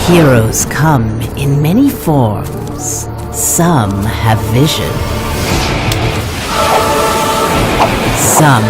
Heroes come in many forms. Some have vision. Some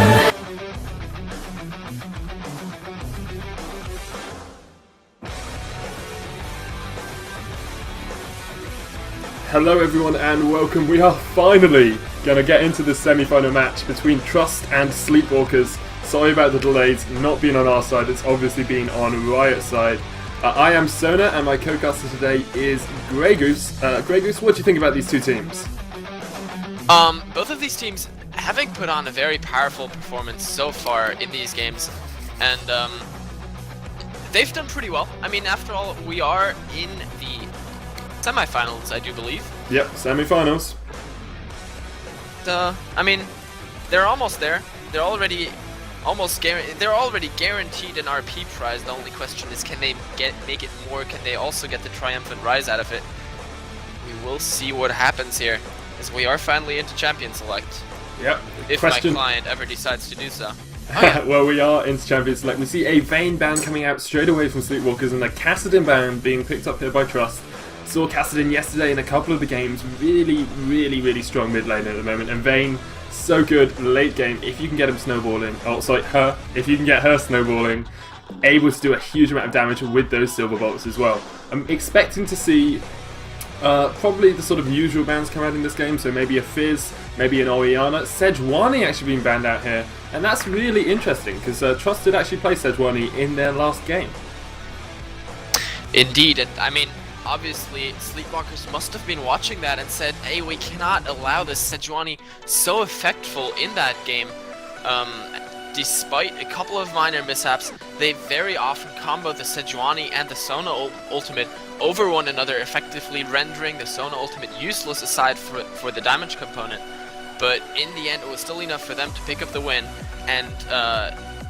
Hello everyone and welcome. We are finally going to get into the semi-final match between Trust and Sleepwalkers. Sorry about the delays, not being on our side, it's obviously been on Riot's side. I am Sona and my co-caster today is Grey Goose. Grey Goose, what do you think about these two teams? Both of these teams having put on a very powerful performance so far in these games, and they've done pretty well. I mean, after all, we are in the semi-finals, I do believe. Yep, semi-finals. I mean, they're almost there. They're already guaranteed an RP prize. The only question is, can they make it more? Can they also get the Triumphant Rise out of it? We will see what happens here, as we are finally into Champion Select. Yep. If my client ever decides to do so. Oh, yeah. Well, we are into Champion Select. We see a Vayne ban coming out straight away from Sleepwalkers and a Kassadin ban being picked up here by Trust. Saw Kassadin yesterday in a couple of the games. Really strong mid lane at the moment. And Vayne, so good late game. If you can get him snowballing, if you can get her snowballing, able to do a huge amount of damage with those silver bolts as well. I'm expecting to see probably the sort of usual bans come out in this game, so maybe a Fizz, maybe an Orianna. Sejuani actually being banned out here, and that's really interesting because Trust did actually play Sejuani in their last game. Indeed, and I mean, obviously Sleepwalkers must have been watching that and said, hey, we cannot allow this Sejuani so effectful in that game. Despite a couple of minor mishaps, they very often combo the Sejuani and the Sona ultimate over one another, effectively rendering the Sona ultimate useless aside for the damage component. But in the end, it was still enough for them to pick up the win, and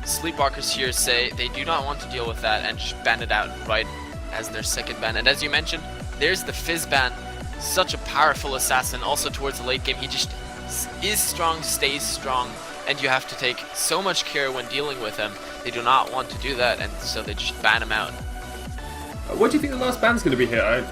Sleepwalkers here say they do not want to deal with that and just ban it out right as their second ban. And as you mentioned, there's the Fizz ban, such a powerful assassin. Also towards the late game, he just is strong, stays strong, and you have to take so much care when dealing with him. They do not want to do that, and so they just ban him out. What do you think the last ban's going to be here?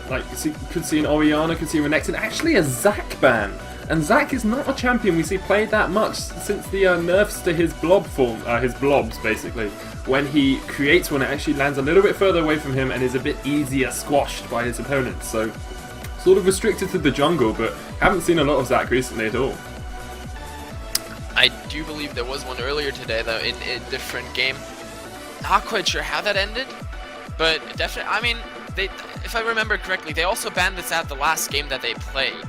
Could see an Orianna, could see a Renekton, actually a Zac ban. And Zac is not a champion we see played that much since the nerfs to his blob form, his blobs basically. When he creates one, it actually lands a little bit further away from him and is a bit easier squashed by his opponents. So, sort of restricted to the jungle, but haven't seen a lot of Zac recently at all. I do believe there was one earlier today, though, in a different game. Not quite sure how that ended, but definitely, I mean, if I remember correctly, they also banned this out the last game that they played.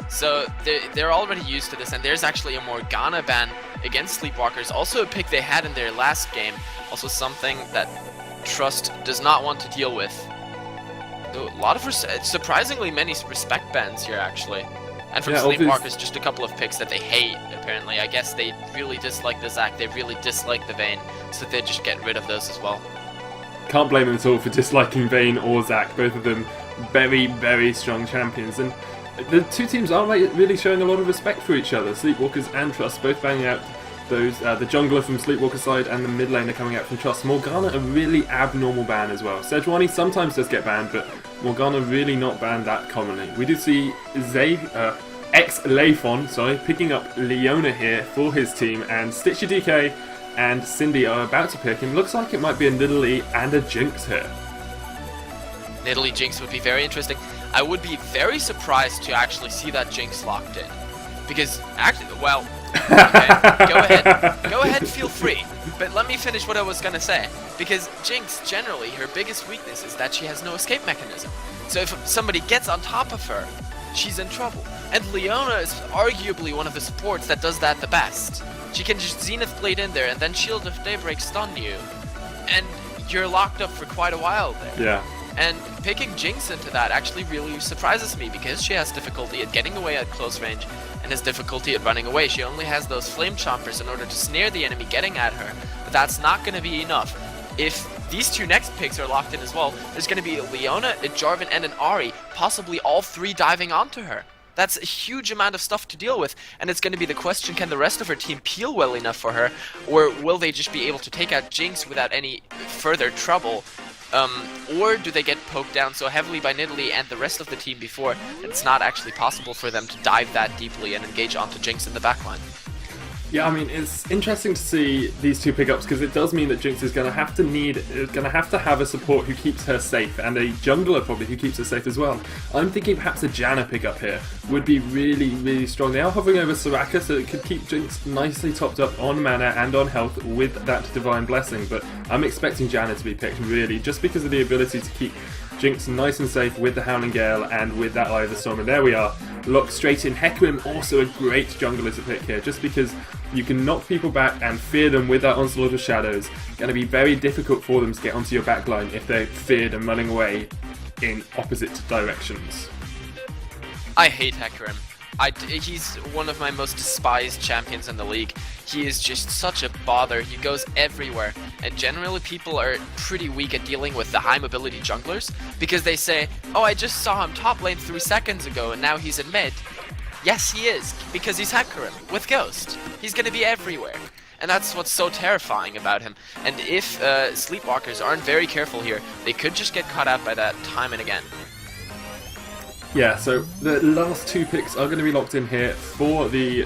So they're already used to this, and there's actually a Morgana ban against Sleepwalkers, also a pick they had in their last game, also something that Trust does not want to deal with. So a lot of surprisingly many respect bans here, actually. And from Sleepwalkers, just a couple of picks that they hate, apparently. I guess they really dislike the Zac, they really dislike the Vayne, so they just get rid of those as well. Can't blame them at all for disliking Vayne or Zac, both of them very strong champions. And the two teams are really showing a lot of respect for each other. Sleepwalkers and Trust both banging out those, the jungler from Sleepwalker's side and the mid laner coming out from Trust. Morgana, a really abnormal ban as well. Sejuani sometimes does get banned, but Morgana really not banned that commonly. We do see ex-Leifon, picking up Leona here for his team, and Stitcher DK and Cindy are about to pick him. Looks like it might be a Nidalee and a Jinx here. Nidalee Jinx would be very interesting. I would be very surprised to actually see that Jinx locked in. Because, actually, well, okay, go ahead, feel free. But let me finish what I was gonna say. Because Jinx, generally, her biggest weakness is that she has no escape mechanism. So if somebody gets on top of her, she's in trouble. And Leona is arguably one of the supports that does that the best. She can just Zenith Blade in there and then Shield of Daybreak stun you. And you're locked up for quite a while there. Yeah. And picking Jinx into that actually really surprises me because she has difficulty at getting away at close range and has difficulty at running away. She only has those flame chompers in order to snare the enemy getting at her, but that's not going to be enough. If these two next picks are locked in as well, there's going to be a Leona, a Jarvan, and an Ahri, possibly all three diving onto her. That's a huge amount of stuff to deal with, and it's going to be the question, can the rest of her team peel well enough for her, or will they just be able to take out Jinx without any further trouble? Or do they get poked down so heavily by Nidalee and the rest of the team before that it's not actually possible for them to dive that deeply and engage onto Jinx in the backline? Yeah, I mean, it's interesting to see these two pickups because it does mean that Jinx is going to have to have a support who keeps her safe, and a jungler probably who keeps her safe as well. I'm thinking perhaps a Janna pickup here would be really, really strong. They are hovering over Soraka, so it could keep Jinx nicely topped up on mana and on health with that Divine Blessing, but I'm expecting Janna to be picked, really, just because of the ability to keep Jinx nice and safe with the Howling Gale and with that Eye of the Storm. And there we are, locked straight in. Hecarim also a great jungler to pick here, just because you can knock people back and fear them with that Onslaught of Shadows. Going to be very difficult for them to get onto your backline if they're feared and running away in opposite directions. I hate Hecarim. He's one of my most despised champions in the league. He is just such a bother. He goes everywhere, and generally people are pretty weak at dealing with the high mobility junglers because they say, oh, I just saw him top lane 3 seconds ago and now he's in mid. Yes, he is, because he's Hecarim with Ghost. He's gonna be everywhere, and that's what's so terrifying about him. And if Sleepwalkers aren't very careful here, they could just get caught out by that time and again. Yeah, so the last two picks are going to be locked in here for the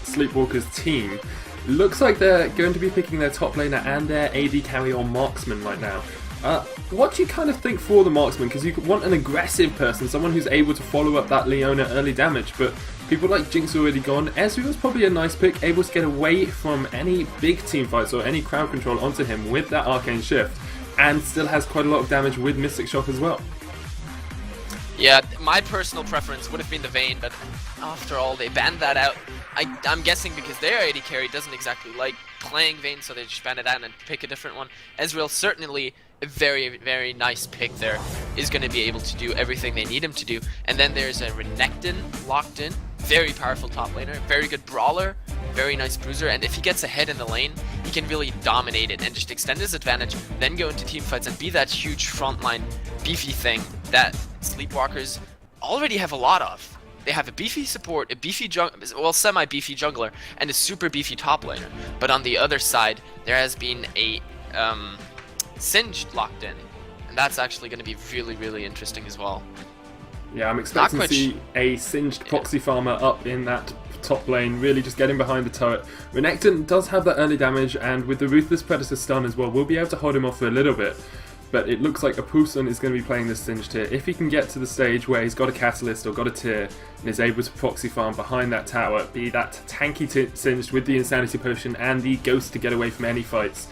Sleepwalkers team. Looks like they're going to be picking their top laner and their AD carry or marksman right now. What do you kind of think for the marksman? Because you want an aggressive person, someone who's able to follow up that Leona early damage, but people like Jinx are already gone. Ezreal's probably a nice pick, able to get away from any big team fights or any crowd control onto him with that Arcane Shift, and still has quite a lot of damage with Mystic Shock as well. Yeah, my personal preference would have been the Vayne, but after all, they banned that out. I'm guessing because their AD carry doesn't exactly like playing Vayne, so they just ban it out and pick a different one. Ezreal, certainly a very, very nice pick there, is going to be able to do everything they need him to do. And then there's a Renekton locked in, very powerful top laner, very good brawler, very nice bruiser, and if he gets ahead in the lane, he can really dominate it and just extend his advantage, then go into team fights and be that huge frontline beefy thing that Sleepwalkers already have a lot of. They have a beefy support, a beefy semi-beefy jungler, and a super beefy top laner. But on the other side, there has been a Singed locked in, and that's actually going to be really, really interesting as well. Yeah, I'm expecting to see a Singed proxy farmer up in that top lane, really just getting behind the turret. Renekton does have that early damage, and with the Ruthless Predator stun as well, we'll be able to hold him off for a little bit. But it looks like Apusun is going to be playing this Singed here. If he can get to the stage where he's got a Catalyst or got a Tear and is able to proxy farm behind that tower, be that tanky Singed with the Insanity Potion and the Ghost to get away from any fights,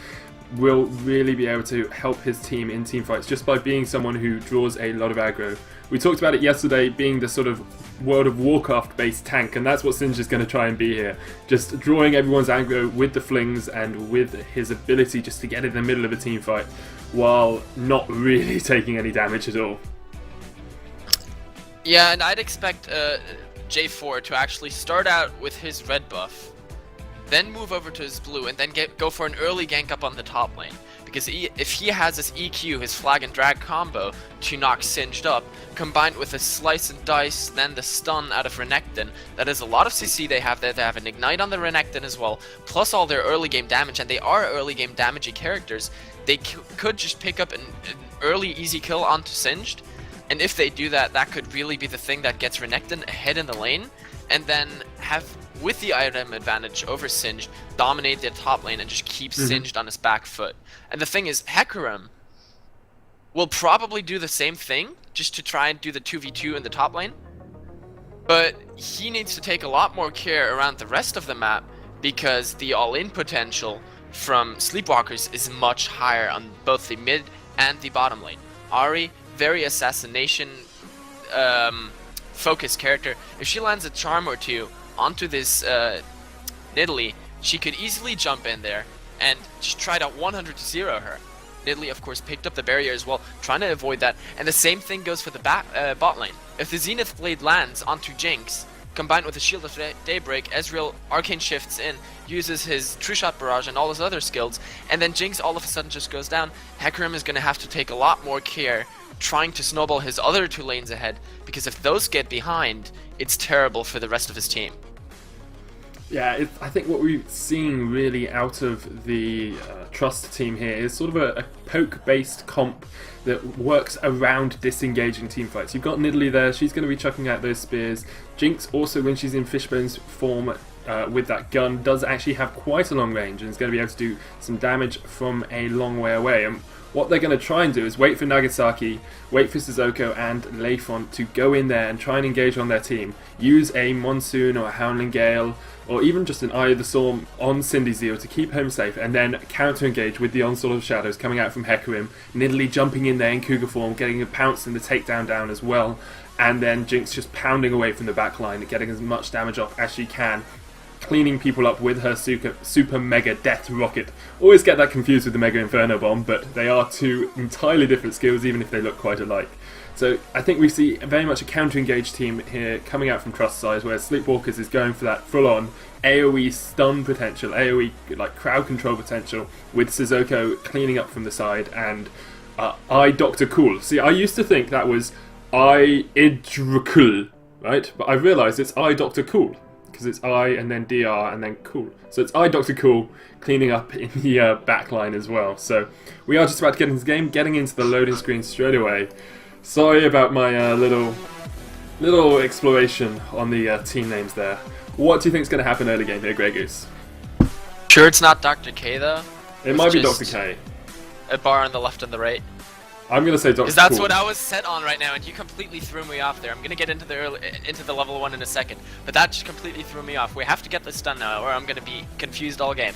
will really be able to help his team in team fights just by being someone who draws a lot of aggro. We talked about it yesterday, being the sort of World of Warcraft based tank, and that's what Singed is going to try and be here. Just drawing everyone's aggro with the flings and with his ability just to get in the middle of a team fight while not really taking any damage at all. Yeah, and I'd expect J4 to actually start out with his red buff, then move over to his blue, and then go for an early gank up on the top lane. Because if he has his EQ, his flag and drag combo, to knock Singed up, combined with a slice and dice, then the stun out of Renekton, that is a lot of CC they have there. They have an ignite on the Renekton as well, plus all their early game damage, and they are early game damagey characters. They could just pick up an early easy kill onto Singed, and if they do that, that could really be the thing that gets Renekton ahead in the lane, and then have, with the item advantage over Singed, dominate the top lane and just keep Singed on his back foot. And the thing is, Hecarim will probably do the same thing, just to try and do the 2v2 in the top lane, but he needs to take a lot more care around the rest of the map, because the all-in potential from Sleepwalkers is much higher on both the mid and the bottom lane. Ahri, very assassination focused character. If she lands a charm or two onto this Nidalee, she could easily jump in there and just try to 100-0 her. Nidalee, of course, picked up the barrier as well, trying to avoid that. And the same thing goes for the bot lane. If the Zenith Blade lands onto Jinx, combined with the Shield of Daybreak, Ezreal Arcane shifts in, uses his True Shot Barrage and all his other skills, and then Jinx all of a sudden just goes down. Hecarim is going to have to take a lot more care trying to snowball his other two lanes ahead, because if those get behind, it's terrible for the rest of his team. Yeah, I think what we've seen really out of the Trust team here is sort of a poke-based comp that works around disengaging teamfights. You've got Nidalee there, she's going to be chucking out those spears. Jinx also, when she's in Fishbone's form with that gun, does actually have quite a long range and is going to be able to do some damage from a long way away. And what they're going to try and do is wait for Nagasaki, wait for Sissoko and Leifont to go in there and try and engage on their team. Use a Monsoon or a Howling Gale, or even just an Eye of the Storm on Cindy Zeal to keep home safe, and then counter-engage with the Onslaught of Shadows coming out from Hecarim, Nidalee jumping in there in Cougar form, getting a pounce and the takedown down as well, and then Jinx just pounding away from the back line, getting as much damage off as she can, cleaning people up with her super mega death rocket. Always get that confused with the Mega Inferno Bomb, but they are two entirely different skills even if they look quite alike. So I think we see very much a counter-engaged team here coming out from Trust side, where Sleepwalkers is going for that full-on AoE stun potential, AoE like crowd control potential, with Sissoko cleaning up from the side, and I Dr. Cool. See, I used to think that was I Idrakul, right? But I realised it's I Dr. Cool, because it's I and then DR and then Cool. So it's I Dr. Cool cleaning up in the back line as well. So we are just about to get into the game, getting into the loading screen straight away. Sorry about my little exploration on the team names there. What do you think is going to happen early game here, Grey Goose? Sure, it's not Dr. K though. It might be Dr. K. A bar on the left and the right. I'm going to say Dr. Because that's Cool. what I was set on right now, and you completely threw me off there. I'm going to get into the level 1 in a second, but that just completely threw me off. We have to get this done now, or I'm going to be confused all game.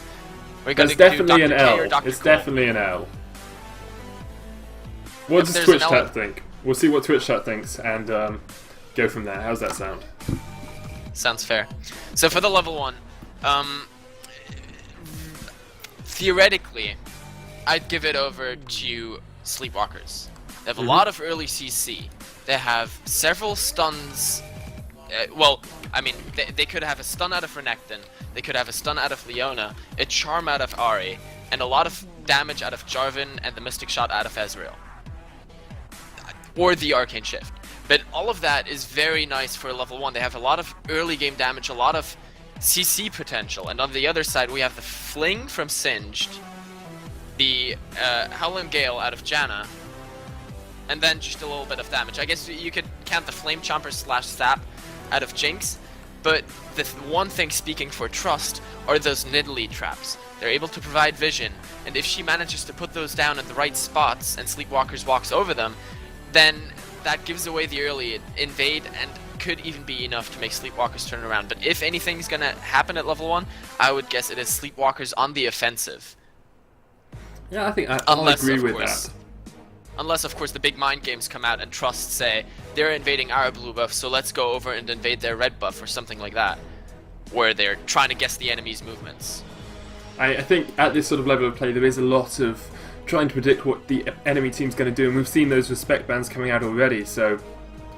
We're going to do Dr. Definitely an K L. or Dr. It's Cool. definitely an L. What does there's Twitch an L- chat think? We'll see what Twitch chat thinks and go from there. How's that sound? Sounds fair. So for the level 1, theoretically, I'd give it over to Sleepwalkers. They have a lot of early CC. They have several stuns. Well, I mean, they could have a stun out of Renekton, they could have a stun out of Leona, a charm out of Ahri, and a lot of damage out of Jarvan and the Mystic Shot out of Ezreal. Or the Arcane Shift. But all of that is very nice for level 1. They have a lot of early game damage, a lot of CC potential. And on the other side, we have the Fling from Singed, the Howling Gale out of Janna, and then just a little bit of damage. I guess you could count the Flame Chomper / Sap out of Jinx, but the one thing speaking for Trust are those Nidalee traps. They're able to provide vision, and if she manages to put those down in the right spots and Sleepwalkers walks over them, then that gives away the early invade and could even be enough to make Sleepwalkers turn around. But if anything's gonna happen at level 1, I would guess it is Sleepwalkers on the offensive. Yeah, I think I'll agree with that. Unless, of course, the big mind games come out and Trust say, they're invading our blue buff, so let's go over and invade their red buff or something like that. Where they're trying to guess the enemy's movements. I think at this sort of level of play, there is a lot of trying to predict what the enemy team's going to do, and we've seen those respect bans coming out already, so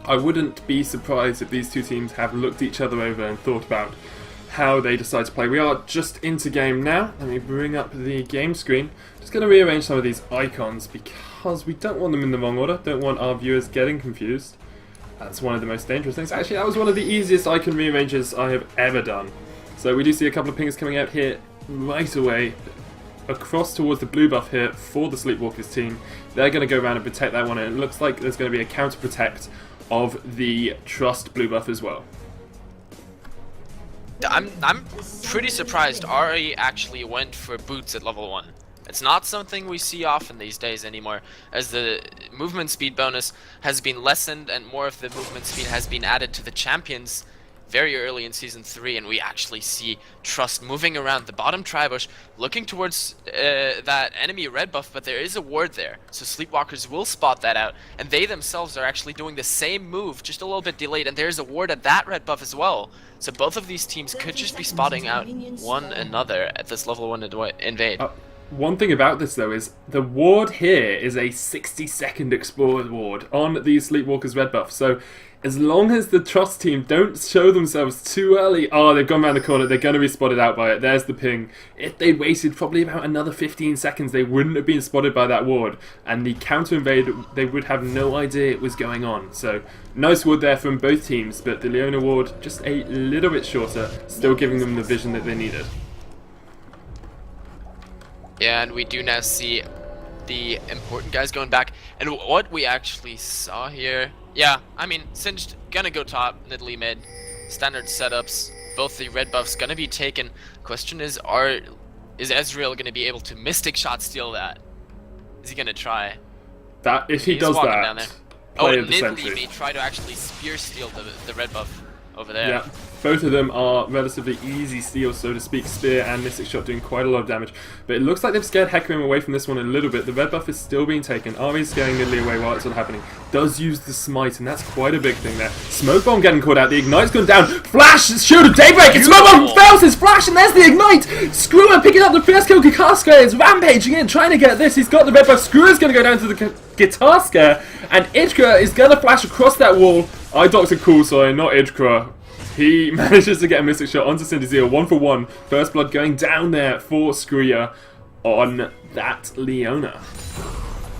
I wouldn't be surprised if these two teams have looked each other over and thought about how they decide to play. We are just into game now. Let me bring up the game screen. Just going to rearrange some of these icons because we don't want them in the wrong order, don't want our viewers getting confused. That's one of the most dangerous things. Actually, that was one of the easiest icon rearranges I have ever done. So we do see a couple of pings coming out here right away. Across towards the blue buff here for the Sleepwalkers team. They're going to go around and protect that one, and it looks like there's going to be a counter protect of the Trust blue buff as well. I'm pretty surprised Ahri actually went for boots at level 1. It's not something we see often these days anymore, as the movement speed bonus has been lessened and more of the movement speed has been added to the champions very early in Season 3, and we actually see Trust moving around the bottom Tribush, looking towards that enemy red buff, but there is a ward there, so Sleepwalkers will spot that out, and they themselves are actually doing the same move, just a little bit delayed, and there's a ward at that red buff as well. So both of these teams could just be spotting out one another at this level 1 invade. One thing about this though is the ward here is a 60-second Explorer ward on the Sleepwalkers red buff. So as long as the Trust team don't show themselves too early, they've gone around the corner, they're going to be spotted out by it. There's the ping. If they waited probably about another 15 seconds, they wouldn't have been spotted by that ward. And the counter invade, they would have no idea it was going on. So nice ward there from both teams, but the Leona ward just a little bit shorter, still giving them the vision that they needed. Yeah, and we do now see the important guys going back. And what we actually saw here, yeah, I mean, Singed gonna go top, Nidalee mid, standard setups, both the red buffs gonna be taken. Question is Ezreal gonna be able to Mystic Shot steal that? Is he gonna try? That if he does that, down there. Nidalee may try to actually spear steal the red buff over there. Yeah, both of them are relatively easy steals, so to speak. Spear and Mystic Shot doing quite a lot of damage. But it looks like they've scared Hecarim away from this one a little bit. The red buff is still being taken. Ari's scaring Nidalee away while it's all happening. Does use the smite, and that's quite a big thing there. Smoke Bomb getting caught out. The Ignite's gone down. Flash! Shield of Daybreak! And Smoke Bomb fails his flash, and there's the Ignite! Screwer picking up the first kill. Guitar Scare is rampaging in, trying to get this. He's got the red buff. Screwer's going to go down to the Guitar Scare, and Idka is going to flash across that wall. I Dr. Cool, sorry, not Idka. He manages to get a Mystic Shot onto Cinderzeal, 1-for-1. First blood going down there for Screwya on that Leona.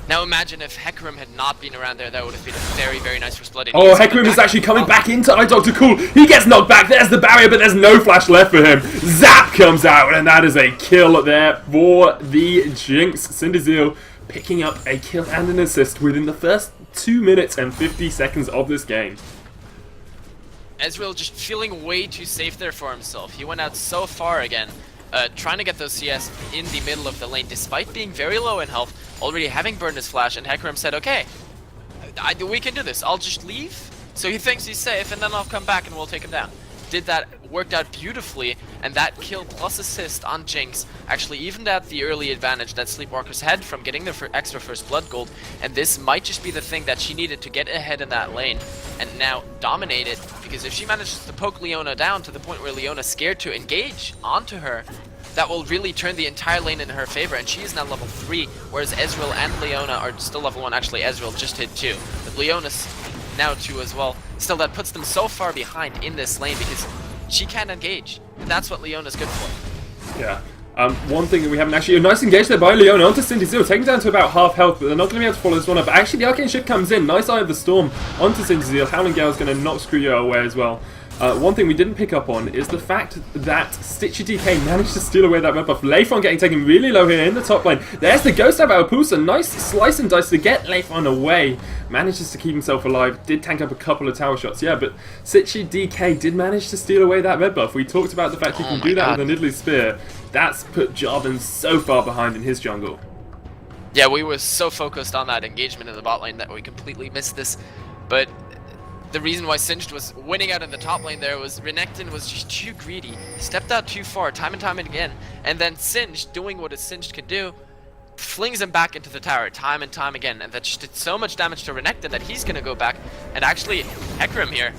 Now imagine if Hecarim had not been around there, that would have been a very, very nice first blood. Oh, Hecarim is actually coming back into Dr. Cool. He gets knocked back. There's the barrier, but there's no flash left for him. Zap comes out, and that is a kill there for the Jinx. Cinderzeal picking up a kill and an assist within the first 2 minutes and 50 seconds of this game. Ezreal just feeling way too safe there for himself. He went out so far again, trying to get those CS in the middle of the lane, despite being very low in health, already having burned his flash, and Hecarim said, okay, we can do this, I'll just leave. So he thinks he's safe, and then I'll come back and we'll take him down. Did that, worked out beautifully, and that kill plus assist on Jinx actually evened out the early advantage that Sleepwalkers had from getting their extra first blood gold, and this might just be the thing that she needed to get ahead in that lane and now dominate it, because if she manages to poke Leona down to the point where Leona's scared to engage onto her, that will really turn the entire lane in her favor, and she is now level 3, whereas Ezreal and Leona are still level 1. Actually, Ezreal just hit 2, but Leona's now 2 as well. Still, that puts them so far behind in this lane because she can't engage, and that's what Leona's good for. Yeah. One thing that we haven't actually... A nice engage there by Leona onto Cinderzeal, taken down to about half health, but they're not going to be able to follow this one up. But actually, the Arcane Shift comes in. Nice Eye of the Storm onto Cinderzeal. Howling Gale's going to knock Screwya away as well. One thing we didn't pick up on is the fact that Stitchy DK managed to steal away that red buff. Leifon getting taken really low here in the top lane. There's the Ghost Stab out of Pusa. Nice slice and dice to get Leifon away. Manages to keep himself alive. Did tank up a couple of tower shots. Yeah, but Stitchy DK did manage to steal away that red buff. We talked about the fact he can do that with a Nidalee Spear. That's put Jarvan so far behind in his jungle. Yeah, we were so focused on that engagement in the bot lane that we completely missed this. But the reason why Singed was winning out in the top lane there was Renekton was just too greedy, stepped out too far time and time again, and then Singed, doing what a Singed can do, flings him back into the tower time and time again, and that just did so much damage to Renekton that he's gonna go back, and actually Hecarim here.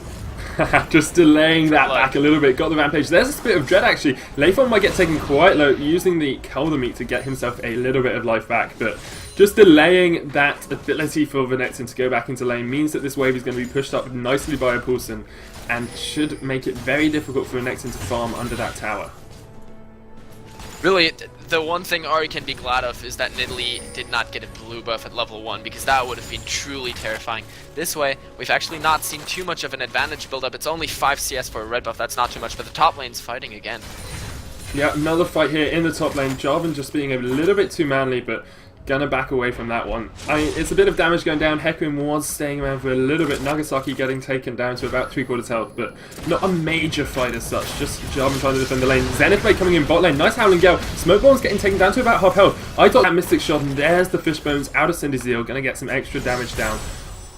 Just delaying that back a little bit. Got the rampage. There's a Spit of Dread actually. Leifon might get taken quite low, using the Calder Meat to get himself a little bit of life back, but just delaying that ability for Renekton to go back into lane means that this wave is going to be pushed up nicely by a Poulsen and should make it very difficult for Renekton to farm under that tower. Really, the one thing Ahri can be glad of is that Nidalee did not get a blue buff at level 1, because that would have been truly terrifying. This way, we've actually not seen too much of an advantage build up. It's only 5 CS for a red buff, that's not too much, but the top lane's fighting again. Yeah, another fight here in the top lane. Jarvan just being a little bit too manly, but gonna back away from that one. It's a bit of damage going down. Hecarim was staying around for a little bit. Nagasaki getting taken down to about 3/4 health, but not a major fight as such. Just Jarvan trying to defend the lane. Zenith Blade coming in bot lane. Nice Howling Gale. Smoke Bomb's getting taken down to about half health. I thought that Mystic Shot, and there's the Fish Bones out of Cinderzeal. Gonna get some extra damage down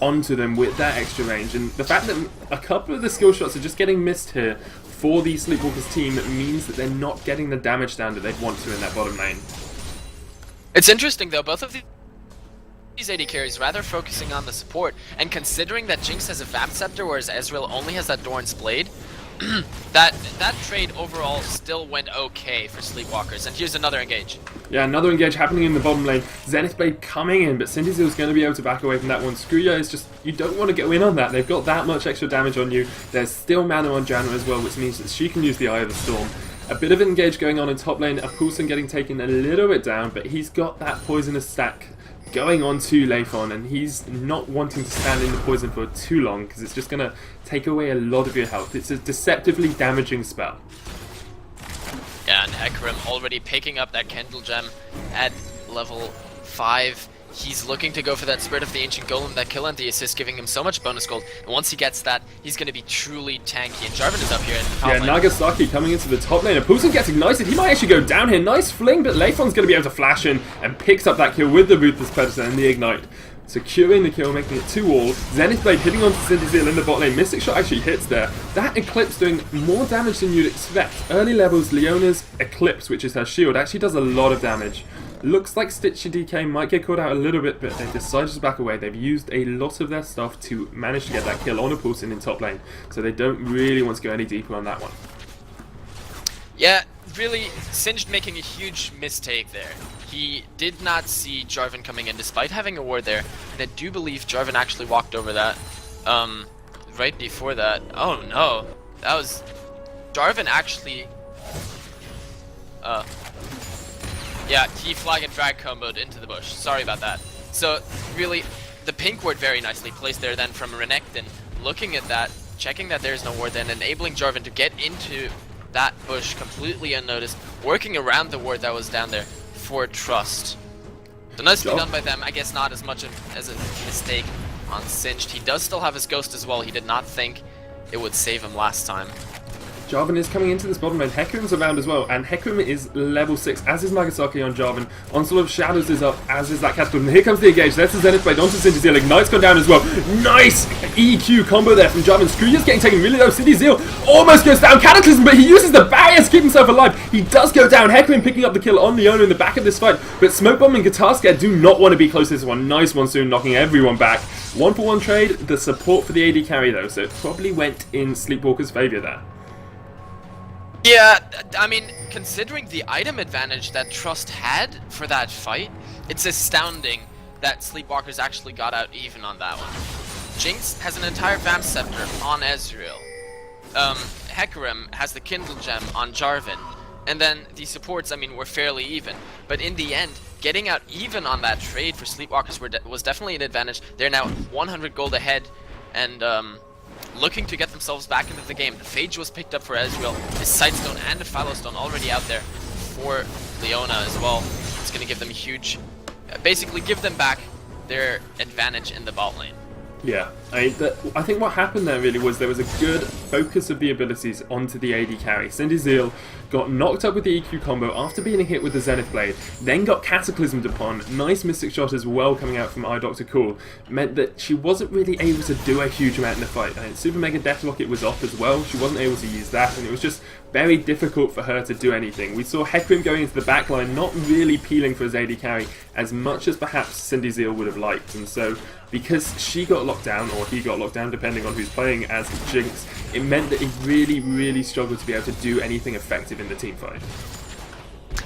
onto them with that extra range. And the fact that a couple of the skill shots are just getting missed here for the Sleepwalkers team means that they're not getting the damage down that they'd want to in that bottom lane. It's interesting though, both of these AD carries rather focusing on the support, and considering that Jinx has a Vamp Scepter whereas Ezreal only has that Doran's Blade, that that trade overall still went okay for Sleepwalkers. And here's another engage. Yeah, another engage happening in the bottom lane. Zenith Blade coming in, but Cindy Zeal's going to be able to back away from that one. Screwya is just, you don't want to go in on that. They've got that much extra damage on you. There's still mana on Janna as well, which means that she can use the Eye of the Storm. A bit of an engage going on in top lane. Apulsen getting taken a little bit down, but he's got that poisonous stack going on to Leifon, and he's not wanting to stand in the poison for too long because it's just going to take away a lot of your health. It's a deceptively damaging spell. Yeah, and Hecarim already picking up that Kendall gem at level 5. He's looking to go for that Spirit of the Ancient Golem, that kill and the assist, giving him so much bonus gold. And once he gets that, he's going to be truly tanky. And Jarvan is up here in the top lane. Nagasaki coming into the top lane. Apulsen gets ignited. He might actually go down here. Nice fling, but Leifon's going to be able to flash in and picks up that kill with the Ruthless Predator and the Ignite. Securing the kill, making it 2-all. Zenith Blade hitting onto Cindy Zeal in the bot lane. Mystic Shot actually hits there. That Eclipse doing more damage than you'd expect. Early levels, Leona's Eclipse, which is her shield, actually does a lot of damage. Looks like Stitchy DK might get caught out a little bit, but they've decided to back away. They've used a lot of their stuff to manage to get that kill on Apulsen in top lane, so they don't really want to go any deeper on that one. Yeah, really, Singed making a huge mistake there. He did not see Jarvan coming in despite having a ward there, and I do believe Jarvan actually walked over that right before that. Oh no, that was... Jarvan actually... yeah, he flag and drag comboed into the bush. Sorry about that. So, really, the pink ward very nicely placed there then from Renekton. Looking at that, checking that there's no ward, then enabling Jarvan to get into that bush completely unnoticed, working around the ward that was down there for trust. So nicely done by them. I guess not as much as a mistake on Singed. He does still have his ghost as well. He did not think it would save him last time. Jarvan is coming into this bottom lane. Hecarim's around as well, and Hecarim is level 6, as is Nagasaki on Jarvan. Onslaught of Shadows is up, as is that Cataclysm. Here comes the engage. There's the Zenith Blade onto Cindy Zeal. Ignite's gone down as well. Nice EQ combo there from Jarvan. Screwya's getting taken really low. Cindy Zeal almost goes down. Cataclysm, but he uses the barrier to keep himself alive. He does go down. Hecarim picking up the kill on Leona in the back of this fight, but Smoke Bomb and Guitar Scare do not want to be close to this one. Nice one soon, knocking everyone back. 1-for-1 trade. The support for the AD carry though, so it probably went in Sleepwalker's favour there. Yeah, I mean, considering the item advantage that Trust had for that fight, it's astounding that Sleepwalkers actually got out even on that one. Jinx has an entire Vamp Scepter on Ezreal. Hecarim has the Kindle Gem on Jarvan. And then the supports, I mean, were fairly even. But in the end, getting out even on that trade for Sleepwalkers was definitely an advantage. They're now 100 gold ahead, and looking to get themselves back into the game. The Phage was picked up for Ezreal. His Sightstone and the Fallowstone already out there for Leona as well. It's going to give them huge... basically give them back their advantage in the bot lane. Yeah, I think what happened there really was there was a good focus of the abilities onto the AD carry. Cindy Zeal got knocked up with the EQ combo after being hit with the Zenith Blade, then got Cataclysmed upon. Nice Mystic Shot as well coming out from Eye Doctor Cool. Meant that she wasn't really able to do a huge amount in the fight. Super Mega Death Locket was off as well. She wasn't able to use that, and it was just very difficult for her to do anything. We saw Hecarim going into the backline, not really peeling for his AD carry as much as perhaps Cindy Zeal would have liked, and so because she got locked down, or he got locked down depending on who's playing as Jinx, it meant that he really struggled to be able to do anything effective in the team fight.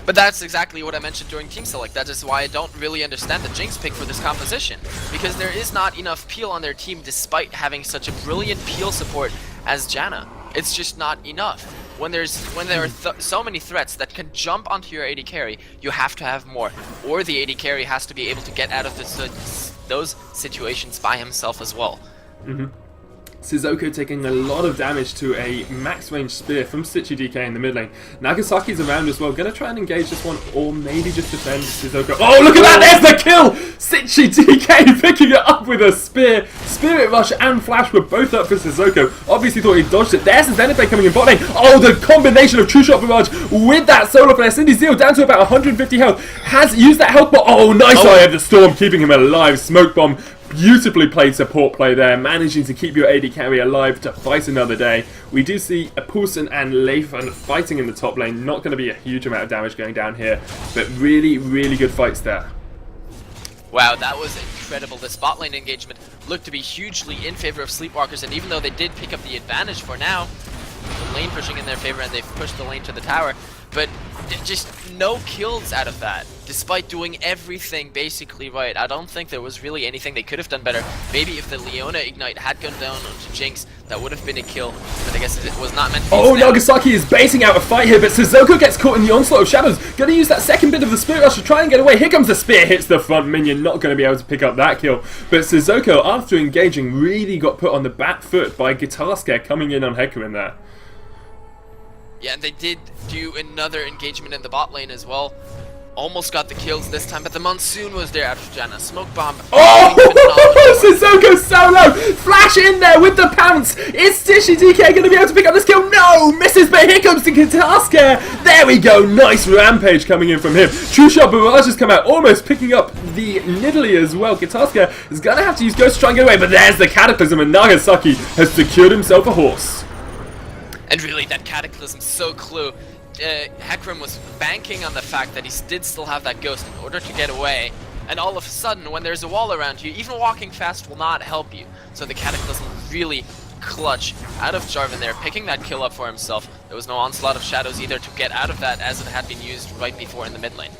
But that's exactly what I mentioned during Team Select. That is why I don't really understand the Jinx pick for this composition, because there is not enough peel on their team despite having such a brilliant peel support as Janna. It's just not enough. When there are so many threats that can jump onto your AD carry, you have to have more, or the AD carry has to be able to get out of those situations by himself as well. Sissoko taking a lot of damage to a max range spear from Stitchy DK in the mid lane. Nagasaki's around as well, gonna try and engage this one, or maybe just defend Sissoko. Oh, look at that! There's the kill! Stitchy DK picking it up with a spear. Spirit Rush and Flash were both up for Sissoko. Obviously thought he dodged it. There's the Zenith Blade coming in bot lane. Oh, the combination of True Shot Barrage with that solo flare. Cindy Zeal down to about 150 health. Has used that health bot. Oh, nice Eye of the Storm, keeping him alive. Smoke Bomb. Beautifully played support play there, managing to keep your AD carry alive to fight another day. We do see Apulsen and Leifon fighting in the top lane. Not going to be a huge amount of damage going down here, but really good fights there. Wow, that was incredible. The spot lane engagement looked to be hugely in favor of Sleepwalkers, and even though they did pick up the advantage for now, lane pushing in their favor, and they've pushed the lane to the tower. But just no kills out of that, despite doing everything basically right. I don't think there was really anything they could have done better. Maybe if the Leona Ignite had gone down onto Jinx, that would have been a kill, but I guess it was not meant to be. Oh, Nagasaki is baiting out a fight here, but Sissoko gets caught in the onslaught of shadows. Gonna use that second bit of the Spirit Rush to try and get away. Here comes the spear, hits the front minion, not gonna be able to pick up that kill. But Sissoko, after engaging, really got put on the back foot by Guitar Scare coming in on Hecarim there. Yeah, and they did do another engagement in the bot lane as well. Almost got the kills this time, but the Monsoon was there out of Janna. Smoke Bomb. Oh! Sissoko's so low! Flash in there with the pounce! Is Tishy DK going to be able to pick up this kill? No! Misses, but here comes the Guitar Scare! There we go! Nice rampage coming in from him. True Shot Barrage has come out, almost picking up the Nidalee as well. Guitar Scare is going to have to use Ghost to try and get away, but there's the Cataclysm, and Nagasaki has secured himself a horse. And really, that Cataclysm so clue. Hecarim was banking on the fact that he did still have that Ghost in order to get away, and all of a sudden, when there's a wall around you, even walking fast will not help you. So the Cataclysm really clutch out of Jarvan there, picking that kill up for himself. There was no onslaught of shadows either to get out of that, as it had been used right before in the mid lane.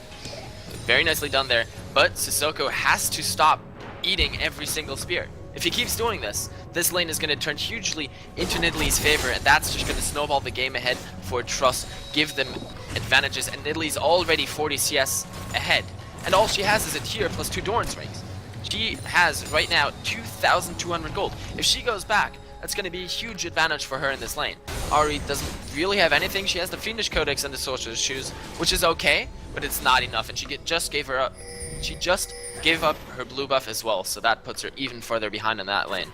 Very nicely done there, but Sissoko has to stop eating every single spear. If he keeps doing this, this lane is going to turn hugely into Nidalee's favor, and that's just going to snowball the game ahead for Trust, give them advantages, and Nidalee's already 40 CS ahead. And all she has is a tier plus 2 Doran's rings. She has, right now, 2,200 gold. If she goes back, that's going to be a huge advantage for her in this lane. Ahri doesn't really have anything. She has the Fiendish Codex and the Sorcerer's Shoes, which is okay, but it's not enough, and she just gave up her blue buff as well, so that puts her even further behind in that lane.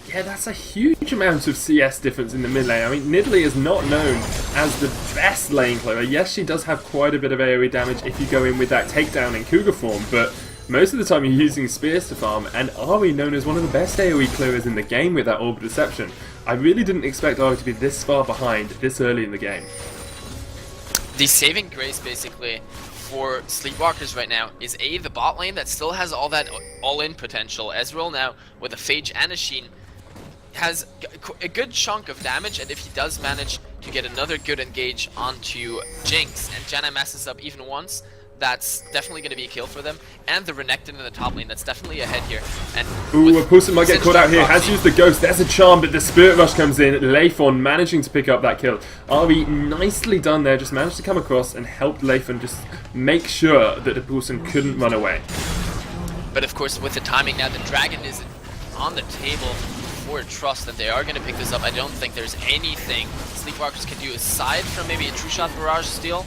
Yeah, that's a huge amount of CS difference in the mid lane. I mean, Nidalee is not known as the best lane player. Yes, she does have quite a bit of AoE damage if you go in with that takedown in Cougar form, but most of the time you're using spears to farm, and Ahri known as one of the best AoE clearers in the game with that Orb Deception. I really didn't expect Ahri to be this far behind this early in the game. The saving grace, basically, for Sleepwalkers right now is the bot lane that still has all that all-in potential. Ezreal now, with a Phage and a Sheen, has a good chunk of damage, and if he does manage to get another good engage onto Jinx, and Janna messes up even once, that's definitely going to be a kill for them. And the Renekton in the top lane, that's definitely ahead here. And ooh, Poulsen might get caught out here. Has used the Ghost. There's a charm, but the Spirit Rush comes in. Leifon managing to pick up that kill. Ahri nicely done there. Just managed to come across and help Leifon just make sure that the Poulsen couldn't run away. But of course, with the timing now, the Dragon is on the table for Trust, that they are going to pick this up. I don't think there's anything Sleepwalkers can do aside from maybe a True Shot Barrage steal.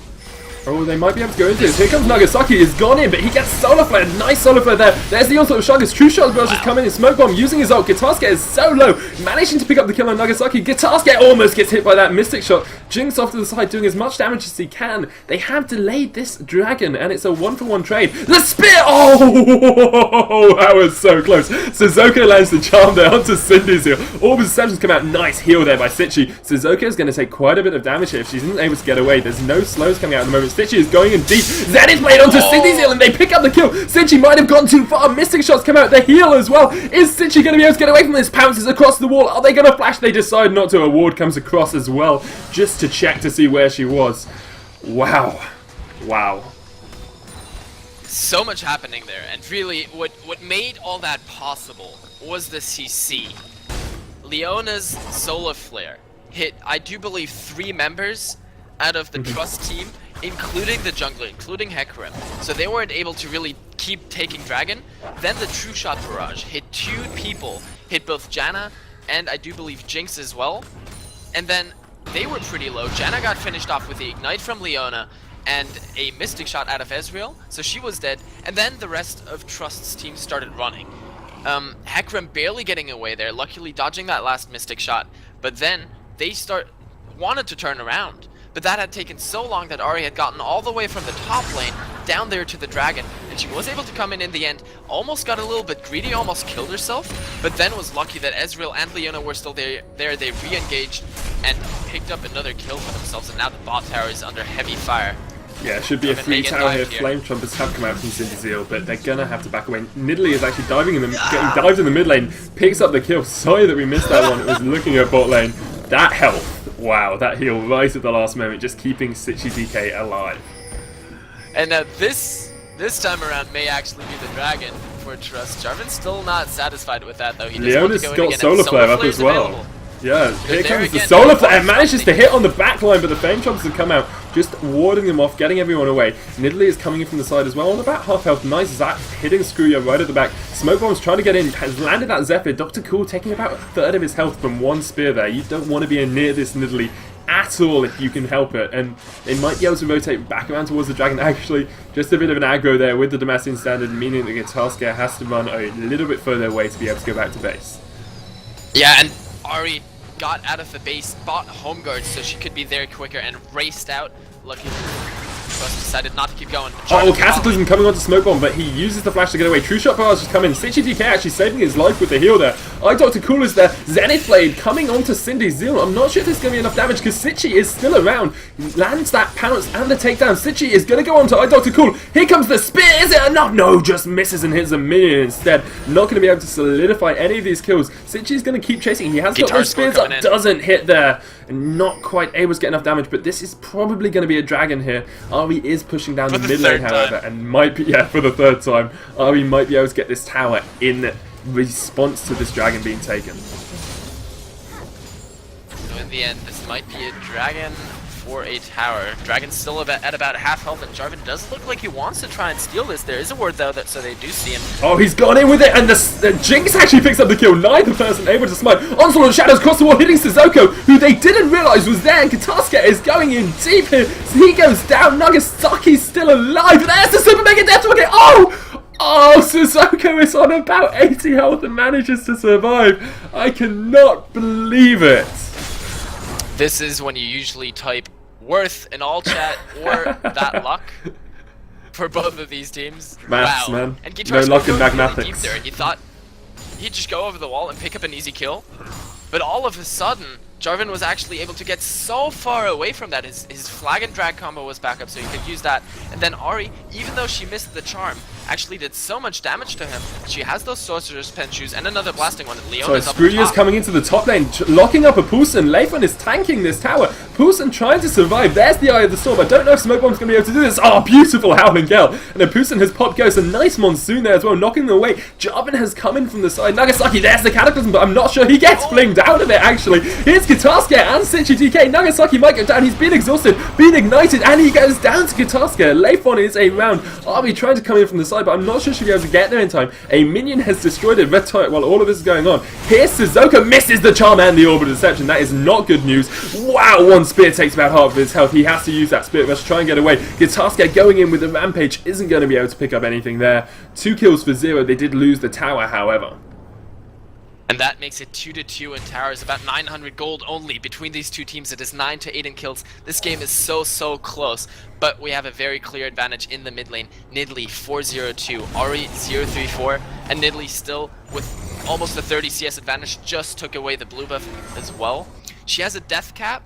Oh, they might be able to go into this. Here comes Nagasaki, is gone in, but he gets Solar Flare. Nice Solar Flare there. There's the onslaught of Shagas. True Shot Barrage is coming in. Smoke Bomb using his ult. Guitar Scare is so low, managing to pick up the kill on Nagasaki. Guitar Scare almost gets hit by that Mystic Shot. Jinx off to the side, doing as much damage as he can. They have delayed this Dragon, and it's a 1-for-1 trade. The Spear! Oh, that was so close. Sissoko lands the charm there onto Cindy's heal. All the Deceptions come out. Nice heal there by Stitchy. Sissoko is going to take quite a bit of damage here if she isn't able to get away. There's no slows coming out at the moment. Stitchy is going in deep. Zen is played onto Cindy's heal, and they pick up the kill. Stitchy might have gone too far. Mystic Shots come out. The heal as well. Is Stitchy going to be able to get away from this? Pounces across the wall. Are they going to flash? They decide not to. A ward comes across as well, just to check to see where she was. Wow. Wow. So much happening there, and really what made all that possible was the CC. Leona's Solar Flare hit, I do believe, 3 members out of the Trust team, including the jungler, including Hecarim. So they weren't able to really keep taking Dragon. Then the True Shot Barrage hit 2 people, hit both Janna and I do believe Jinx as well. And then they were pretty low. Janna got finished off with the Ignite from Leona and a Mystic Shot out of Ezreal, so she was dead. And then the rest of Trust's team started running. Hecarim barely getting away there, luckily dodging that last Mystic Shot. But then they wanted to turn around. But that had taken so long that Ahri had gotten all the way from the top lane down there to the Dragon, and she was able to come in the end, almost got a little bit greedy, almost killed herself, but then was lucky that Ezreal and Leona were still there. They re-engaged and picked up another kill for themselves, and now the bot tower is under heavy fire. Yeah, it should be a free tower here. Flame Trumpets have come out from Cinderzeal, but they're gonna have to back away. Nidalee is actually getting dived in the mid lane, picks up the kill. Sorry that we missed that one. It was looking at bot lane. That health, wow, that heal right at the last moment, just keeping Sitchy DK alive. And this time around may actually be the dragon for Trust. Jarvan's still not satisfied with that though. He just wants to go in got again, Solar and Flare up as well. available. Yeah, here there comes the again, Solar Flare. It manages to hit on the back line, but the Fame Chompers have come out, just warding them off, getting everyone away. Nidalee is coming in from the side as well, on about half health. Nice Zap hitting Screwya right at the back. Smoke Bomb's trying to get in, has landed that Zephyr. Dr. Cool taking about a third of his health from one spear there. You don't want to be near this Nidalee at all if you can help it, and they might be able to rotate back around towards the dragon. Actually, just a bit of an aggro there with the Damascene Standard, meaning the Guitar Scare has to run a little bit further away to be able to go back to base. Yeah, and Ari got out of the base, bought home guards so she could be there quicker, and raced out. Luckily, Trust decided not to keep going. Oh, Cataclysm coming onto Smoke Bomb, but he uses the flash to get away. True Shot Barrage just come in. Sitchy DK actually saving his life with the heal there. Dr. Cool is there. Zenith Blade coming onto Cindy Zeal. I'm not sure if there's going to be enough damage because Sitchy is still around. He lands that pounce and the takedown. Sitchy is going to go on to Dr. Cool. Here comes the spear. Is it enough? No, just misses and hits a minion instead. Not going to be able to solidify any of these kills. Sitchy's going to keep chasing. He has got those spears up. Doesn't hit there. And not quite able to get enough damage, but this is probably going to be a dragon here. Ari is pushing down the mid lane, however, and might be, yeah, for the third time. Ari might be able to get this tower in response to this dragon being taken. So in the end, this might be a dragon for a tower. Dragon's still at about half health, and Jarvan does look like he wants to try and steal this. There is a ward though, so they do see him. Oh, he's gone in with it, and the Jinx actually picks up the kill. Neither person able to smite. Onslaught of Shadows across the wall, hitting Suzoko, who they didn't realise was there, and Katasuka is going in deep here. So he goes down. Nagasaki's still alive. There's the Super Mega Death Target. Oh, Suzoko is on about 80 health and manages to survive. I cannot believe it. This is when you usually type worth in all chat or that luck for both of these teams. Maths, wow. man. And No luck in really mathematics. deep there. He thought he'd just go over the wall and pick up an easy kill. But all of a sudden, Jarvan was actually able to get so far away from that. His flag and drag combo was back up, so he could use that. And then Ari, even though she missed the charm, actually did so much damage to him. She has those Sorcerer's Pen shoes and another blasting one. Leona's up Screwya's top. coming into the top lane, locking up a Poulsen. Leifon is tanking this tower. Poulsen trying to survive. There's the Eye of the Storm. I don't know if Smoke Bomb's going to be able to do this. Oh, beautiful Howling Gale. And then Poulsen has popped Ghost. A nice Monsoon there as well, knocking them away. Jarvan has come in from the side. Nagasaki, there's the Cataclysm, but I'm not sure he gets flinged out of it, actually. Here's Guitar Scare and Sitchy DK. Nagasaki might go down. He's been exhausted, been ignited, and he goes down to Guitar Scare. Leifon is around. Arby trying to come in from the side, but I'm not sure she'll be able to get there in time. A minion has destroyed a red turret while all of this is going on. Here's Suzuka, misses the charm and the orbital deception. That is not good news. Wow, one spear takes about half of his health. He has to use that spirit rush to try and get away. Guitar Scare going in with a rampage isn't going to be able to pick up anything there. 2 kills for 0. They did lose the tower, however. And that makes it 2-2 in towers, about 900 gold only between these two teams. It is 9-8 in kills. This game is so close, but we have a very clear advantage in the mid lane. Nidalee 4-0-2, Ari 0-3-4, and Nidalee still with almost a 30 CS advantage, just took away the blue buff as well. She has a death cap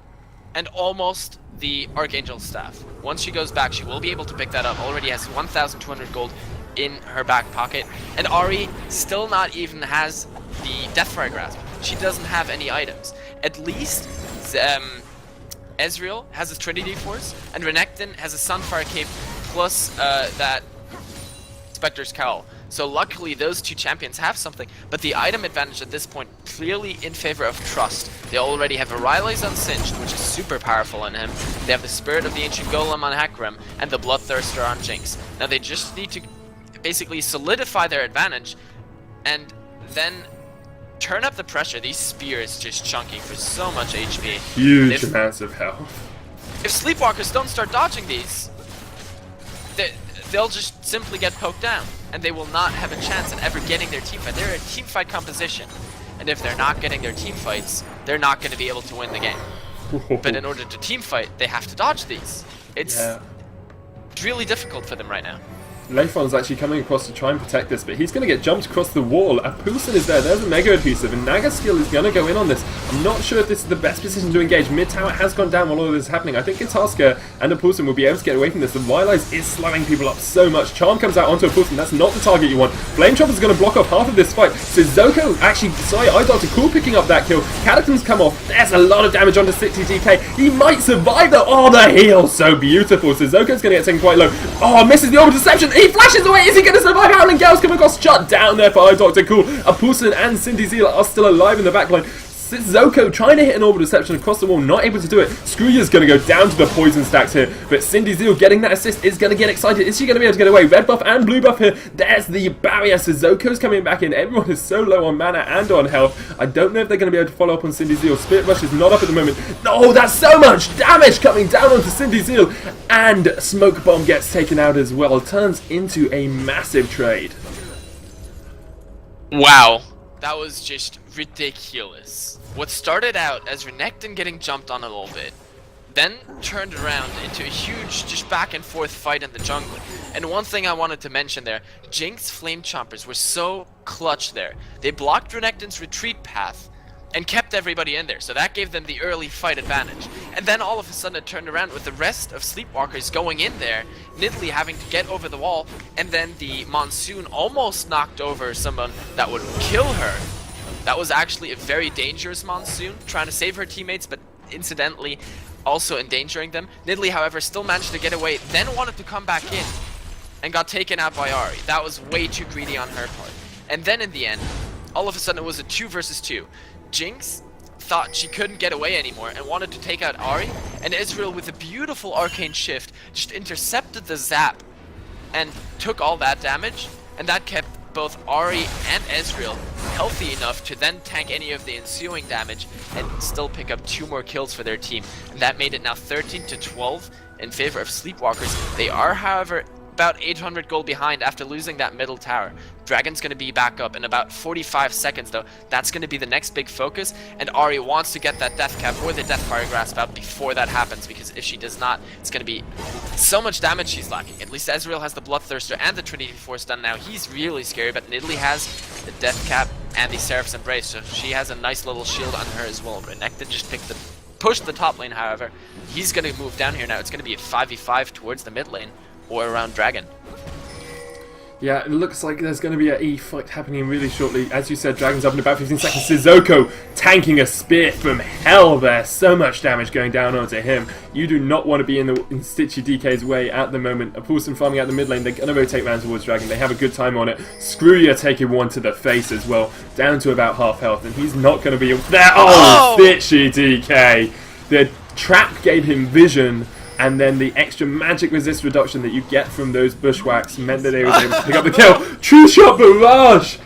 and almost the Archangel staff. Once she goes back, she will be able to pick that up. Already has 1,200 gold in her back pocket, and Ari still not even has the Deathfire Grasp. She doesn't have any items. At least Ezreal has a Trinity Force, and Renekton has a Sunfire Cape plus that Spectre's Cowl. So luckily those two champions have something, but the item advantage at this point clearly in favor of Trust. They already have a Riley's Unsinged, which is super powerful on him. They have the Spirit of the Ancient Golem on Hakram, and the Bloodthirster on Jinx. Now they just need to basically solidify their advantage, and then turn up the pressure. These spears just chunking for so much HP. Huge amounts of health. If Sleepwalkers don't start dodging these, they'll just simply get poked down, and they will not have a chance at ever getting their team fight. They're a team fight composition, and if they're not getting their team fights, they're not going to be able to win the game. But in order to team fight, they have to dodge these. It's really difficult for them right now. Leifon's actually coming across to try and protect this, but he's going to get jumped across the wall. Apusin is there. There's a Mega Adhesive, and Naga's skill is going to go in on this. I'm not sure if this is the best position to engage. Mid tower has gone down while all of this is happening. I think Guitarska and Apusin will be able to get away from this. The Wildeyes is slowing people up so much. Charm comes out onto Apusin. That's not the target you want. Flame Chopper's going to block off half of this fight. Sizoko, actually, sorry, iDoctor Cool picking up that kill. Cataclysms come off. There's a lot of damage onto 60 DK. He might survive though. Oh, the heal, so beautiful. Sizoko's going to get taken quite low. Oh, misses the orbital deception. He flashes away. Is he going to survive? Howling Gale's coming across, shut down there by Dr. Cool. Apusin and Cindy Zeal are still alive in the backline. Sizoko trying to hit an orbital deception across the wall, not able to do it. Screwya's going to go down to the poison stacks here, but Cindy Zeal getting that assist is going to get excited. Is she going to be able to get away? Red buff and blue buff here. There's the barrier. Sizoko's coming back in. Everyone is so low on mana and on health. I don't know if they're going to be able to follow up on Cindy Zeal. Spirit Rush is not up at the moment. No, that's so much damage coming down onto Cindy Zeal. And Smoke Bomb gets taken out as well. Turns into a massive trade. Wow. That was just ridiculous. What started out as Renekton getting jumped on a little bit, then turned around into a huge just back and forth fight in the jungle. And one thing I wanted to mention there, Jinx Flame Chompers were so clutch there. They blocked Renekton's retreat path and kept everybody in there, so that gave them the early fight advantage. And then all of a sudden it turned around with the rest of Sleepwalkers going in there, Nidalee having to get over the wall, and then the Monsoon almost knocked over someone that would kill her. That was actually a very dangerous Monsoon, trying to save her teammates, but incidentally also endangering them. Nidalee, however, still managed to get away, then wanted to come back in, and got taken out by Ahri. That was way too greedy on her part. And then in the end, all of a sudden it was a 2 versus 2. Jinx thought she couldn't get away anymore and wanted to take out Ahri, and Ezreal with a beautiful arcane shift just intercepted the zap and took all that damage, and that kept both Ahri and Ezreal healthy enough to then tank any of the ensuing damage and still pick up 2 more kills for their team, and that made it now 13-12 in favor of Sleepwalkers. They are, however, about 800 gold behind after losing that middle tower. Dragon's going to be back up in about 45 seconds though. That's going to be the next big focus, and Ahri wants to get that death cap or the death fire grasp out before that happens, because if she does not, it's going to be so much damage she's lacking. At least Ezreal has the Bloodthirster and the Trinity Force done now. He's really scary, but Nidalee has the death cap and the Seraph's Embrace, so she has a nice little shield on her as well. Renekton just pushed the top lane, however. He's going to move down here now. It's going to be a 5v5 towards the mid lane or around Dragon. Yeah, it looks like there's going to be an E fight happening really shortly. As you said, Dragon's up in about 15 seconds. Sizoko tanking a spear from hell there. So much damage going down onto him. You do not want to be in Stitchy DK's way at the moment. Apusin farming out the mid lane. They're going to rotate round towards Dragon. They have a good time on it. Screwya taking one to the face as well. Down to about half health. And he's not going to be there. Oh, Stitchy DK. The trap gave him vision, and then the extra magic resist reduction that you get from those bushwhacks meant that they were able to pick up the kill. True Shot Barrage!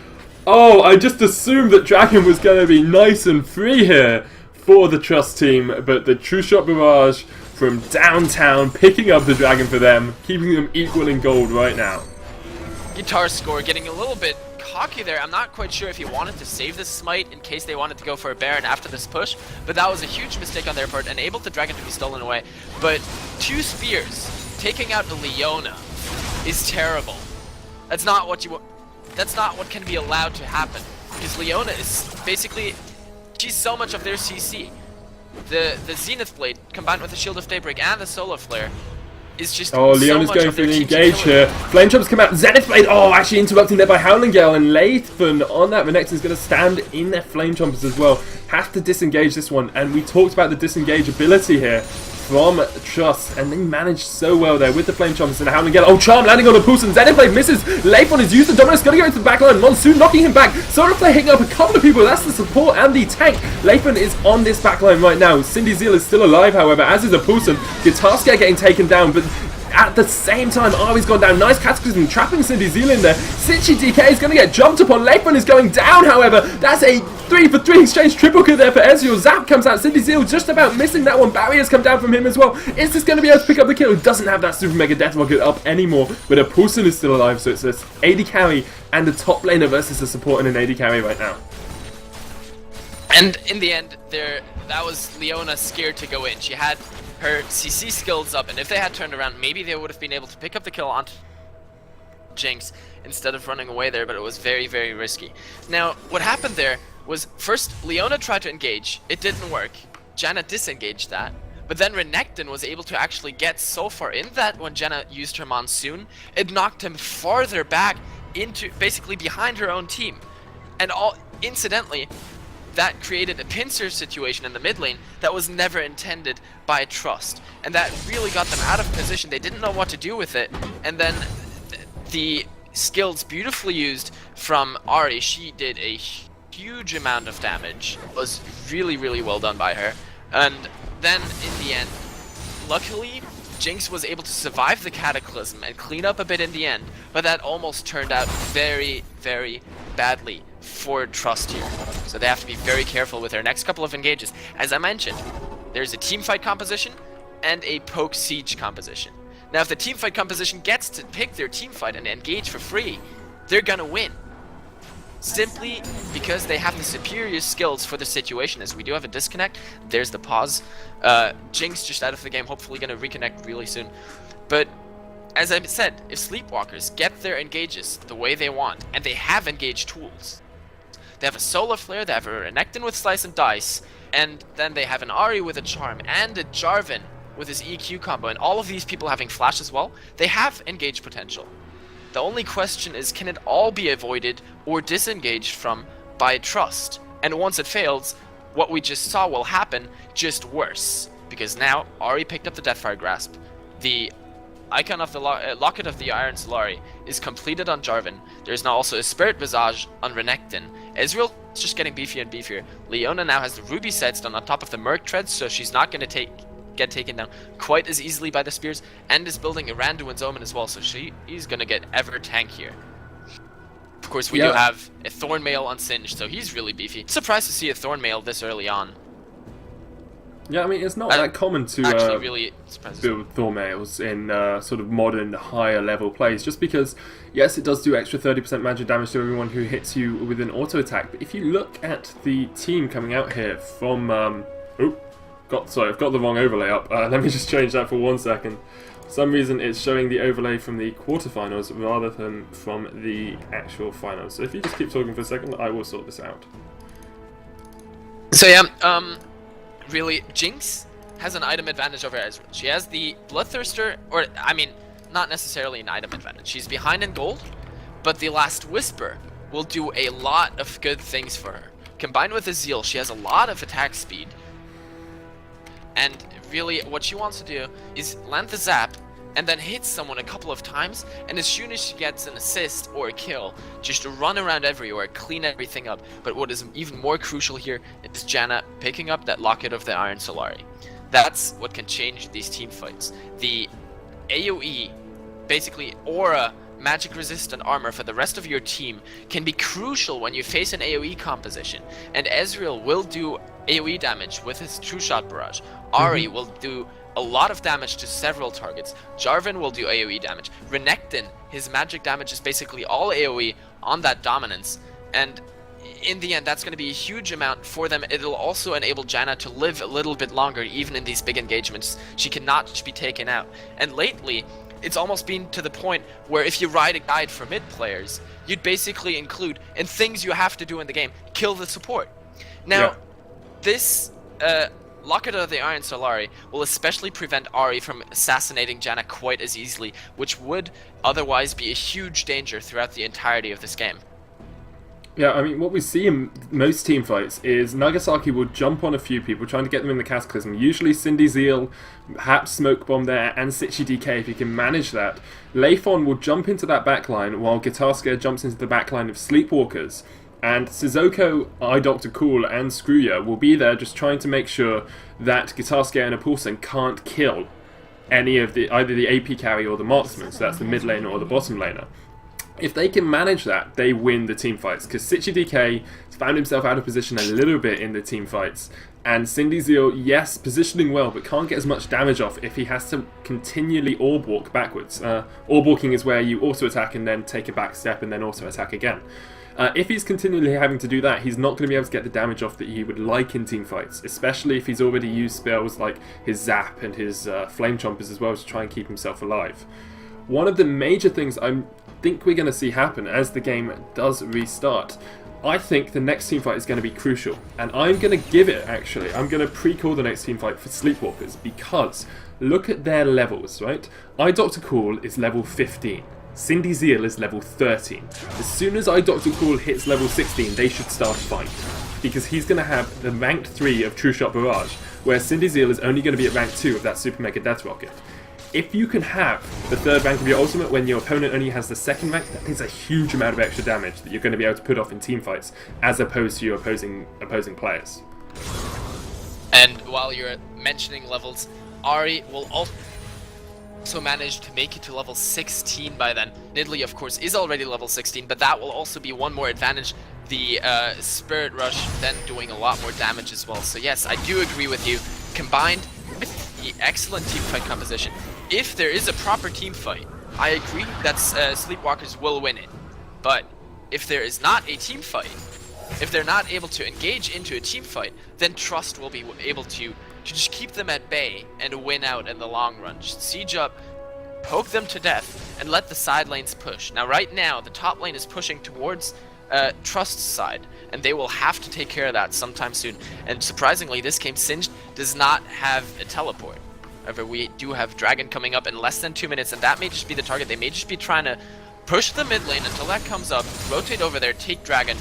Oh, I just assumed that Dragon was going to be nice and free here for the Trust team, but the True Shot Barrage from downtown picking up the Dragon for them, keeping them equal in gold right now. Guitar Score getting a little bit cocky there. I'm not quite sure if he wanted to save this smite in case they wanted to go for a Baron after this push, but that was a huge mistake on their part and able the Dragon to be stolen away. But 2 spears taking out a Leona is terrible. That's not what you want. That's not what can be allowed to happen, because Leona is basically, she's so much of their CC. The Zenith Blade combined with the Shield of Daybreak and the Solar Flare is just Leona's so going for the engage here. Flame Chops come out. Zenith Blade. Oh, actually interrupting there by Howling Gale, and Lathan on that. Renekton's going to stand in their Flame Chompers as well. Have to disengage this one, and we talked about the disengage ability here from Trust, and they managed so well there with the Flame Chompers and the Howling Gale. Oh, Charm landing on the Poulsen. Zenith Blade misses. Lathan is used. The Dominus going to go into the backline. Monsoon knocking him back. Solar Flare hitting up a couple of people. That's the support and the tank. Lathan is on this backline right now. Cindy Zeal is still alive, however, as is a Poulsen. Guitarska getting taken down, but at the same time, Ahri's gone down. Nice Cataclysm trapping Cindy Zeal in there. Stitchy DK is going to get jumped upon. Lathan is going down, however. That's a 3-for-3 exchange triple kill there for Ezreal. Zap comes out. Cindy Zeal just about missing that one. Barriers come down from him as well. Is this going to be able to pick up the kill? He doesn't have that Super Mega Death Rocket up anymore, but a Poulsen is still alive, so it's an AD carry and a top laner versus a support and an AD carry right now. And in the end, that was Leona scared to go in. She had her CC skills up, and if they had turned around, maybe they would have been able to pick up the kill on Jinx instead of running away there, but it was very, very risky. Now, what happened there was first Leona tried to engage. It didn't work. Janna disengaged that. But then Renekton was able to actually get so far in that when Janna used her Monsoon, it knocked him farther back into basically behind her own team. And all incidentally, that created a pincer situation in the mid lane that was never intended by Trust. And that really got them out of position. They didn't know what to do with it. And then the skills beautifully used from Ahri, she did a huge amount of damage. It was really, really well done by her. And then in the end, luckily, Jinx was able to survive the Cataclysm and clean up a bit in the end, but that almost turned out very, very badly for Trust here. So they have to be very careful with their next couple of engages. As I mentioned, there's a teamfight composition and a poke siege composition. Now if the teamfight composition gets to pick their teamfight and engage for free, they're gonna win. Simply because they have the superior skills for the situation. As we do have a disconnect, there's the pause. Jinx just out of the game, hopefully gonna reconnect really soon. But as I said, if Sleepwalkers get their engages the way they want, and they have engaged tools, they have a Solar Flare, they have a Renekton with Slice and Dice, and then they have an Ahri with a Charm, and a Jarvan with his EQ combo, and all of these people having Flash as well, they have engaged potential. The only question is, can it all be avoided or disengaged from by Trust? And once it fails, what we just saw will happen, just worse. Because now, Ahri picked up the Deathfire Grasp. The icon of the Locket of the Iron Solari is completed on Jarvan. There's now also a Spirit Visage on Renekton. Ezreal is just getting beefier and beefier. Leona now has the Ruby Sights done on top of the Merc Treads, so she's not going to get taken down quite as easily by the spears, and is building a Randuin's Omen as well, so she is gonna get ever tankier. Of course, we do have a Thornmail on Singed, so he's really beefy. Surprised to see a Thornmail this early on. Yeah, I mean, it's not that common to really build Thornmails in sort of modern, higher level plays, just because, yes, it does do extra 30% magic damage to everyone who hits you with an auto attack, but if you look at the team coming out here from... Sorry, I've got the wrong overlay up. Let me just change that for 1 second. For some reason, it's showing the overlay from the quarterfinals rather than from the actual finals. So if you just keep talking for a second, I will sort this out. So yeah, really, Jinx has an item advantage over Ezreal. She has the Bloodthirster, or I mean, not necessarily an item advantage. She's behind in gold, but the Last Whisper will do a lot of good things for her. Combined with the Zeal, she has a lot of attack speed. And really, what she wants to do is land the zap and then hit someone a couple of times, and as soon as she gets an assist or a kill, just to run around everywhere, clean everything up. But what is even more crucial here is Janna picking up that Locket of the Iron Solari. That's what can change these team fights. The AoE, basically aura, magic resistant armor for the rest of your team can be crucial when you face an AoE composition, and Ezreal will do AoE damage with his True Shot Barrage. Ahri will do a lot of damage to several targets. Jarvan will do AoE damage. Renekton, his magic damage is basically all AoE on that dominance, and in the end that's going to be a huge amount for them. It'll also enable Janna to live a little bit longer even in these big engagements. She cannot just be taken out. And lately, it's almost been to the point where if you write a guide for mid players, you'd basically include, in things you have to do in the game, kill the support. Now, this Locket of the Iron Solari will especially prevent Ahri from assassinating Janna quite as easily, which would otherwise be a huge danger throughout the entirety of this game. Yeah, I mean, what we see in most team fights is Nagasaki will jump on a few people, trying to get them in the Cataclysm. Usually Cindy Zeal, perhaps Smoke Bomb there, and Sitchy DK if he can manage that. Leifon will jump into that backline, while Guitar Scare jumps into the backline of Sleepwalkers. And Sissoko, Eye Doctor Cool, and Screwya will be there just trying to make sure that Guitar Scare and Apulsen can't kill any of either the AP carry or the marksman, so that's the mid laner or the bottom laner. If they can manage that, they win the team fights, because Sitchy DK has found himself out of position a little bit in the team fights, and Cindy Zeal, yes, positioning well, but can't get as much damage off if he has to continually orb walk backwards. Orb walking is where you auto attack and then take a back step and then auto attack again. If he's continually having to do that, he's not going to be able to get the damage off that he would like in team fights, especially if he's already used spells like his Zap and his Flame Chompers as well to try and keep himself alive. One of the major things I'm think we're going to see happen as the game does restart. I think the next teamfight is going to be crucial, and I'm going to give it, actually, I'm going to pre-call the next teamfight for Sleepwalkers, because look at their levels, right? iDoctorCool is level 15. Cindy Zeal is level 13. As soon as iDoctorCool hits level 16, they should start a fight, because he's going to have the ranked 3 of True Shot Barrage, where Cindy Zeal is only going to be at rank 2 of that Super Mega Death Rocket. If you can have the 3rd rank of your ultimate when your opponent only has the 2nd rank, that is a huge amount of extra damage that you're going to be able to put off in teamfights, as opposed to your opposing players. And while you're mentioning levels, Ari will also manage to make it to level 16 by then. Nidalee, of course, is already level 16, but that will also be one more advantage. The Spirit Rush then doing a lot more damage as well. So yes, I do agree with you. Combined with the excellent teamfight composition, if there is a proper team fight, I agree that Sleepwalkers will win it. But if there is not a team fight, if they're not able to engage into a team fight, then Trust will be able to just keep them at bay and win out in the long run. Just siege up, poke them to death, and let the side lanes push. Now right now, the top lane is pushing towards Trust's side, and they will have to take care of that sometime soon. And surprisingly, this game, Singed does not have a teleport. However, we do have Dragon coming up in less than 2 minutes, and that may just be the target. They may just be trying to push the mid lane until that comes up, rotate over there, take Dragon.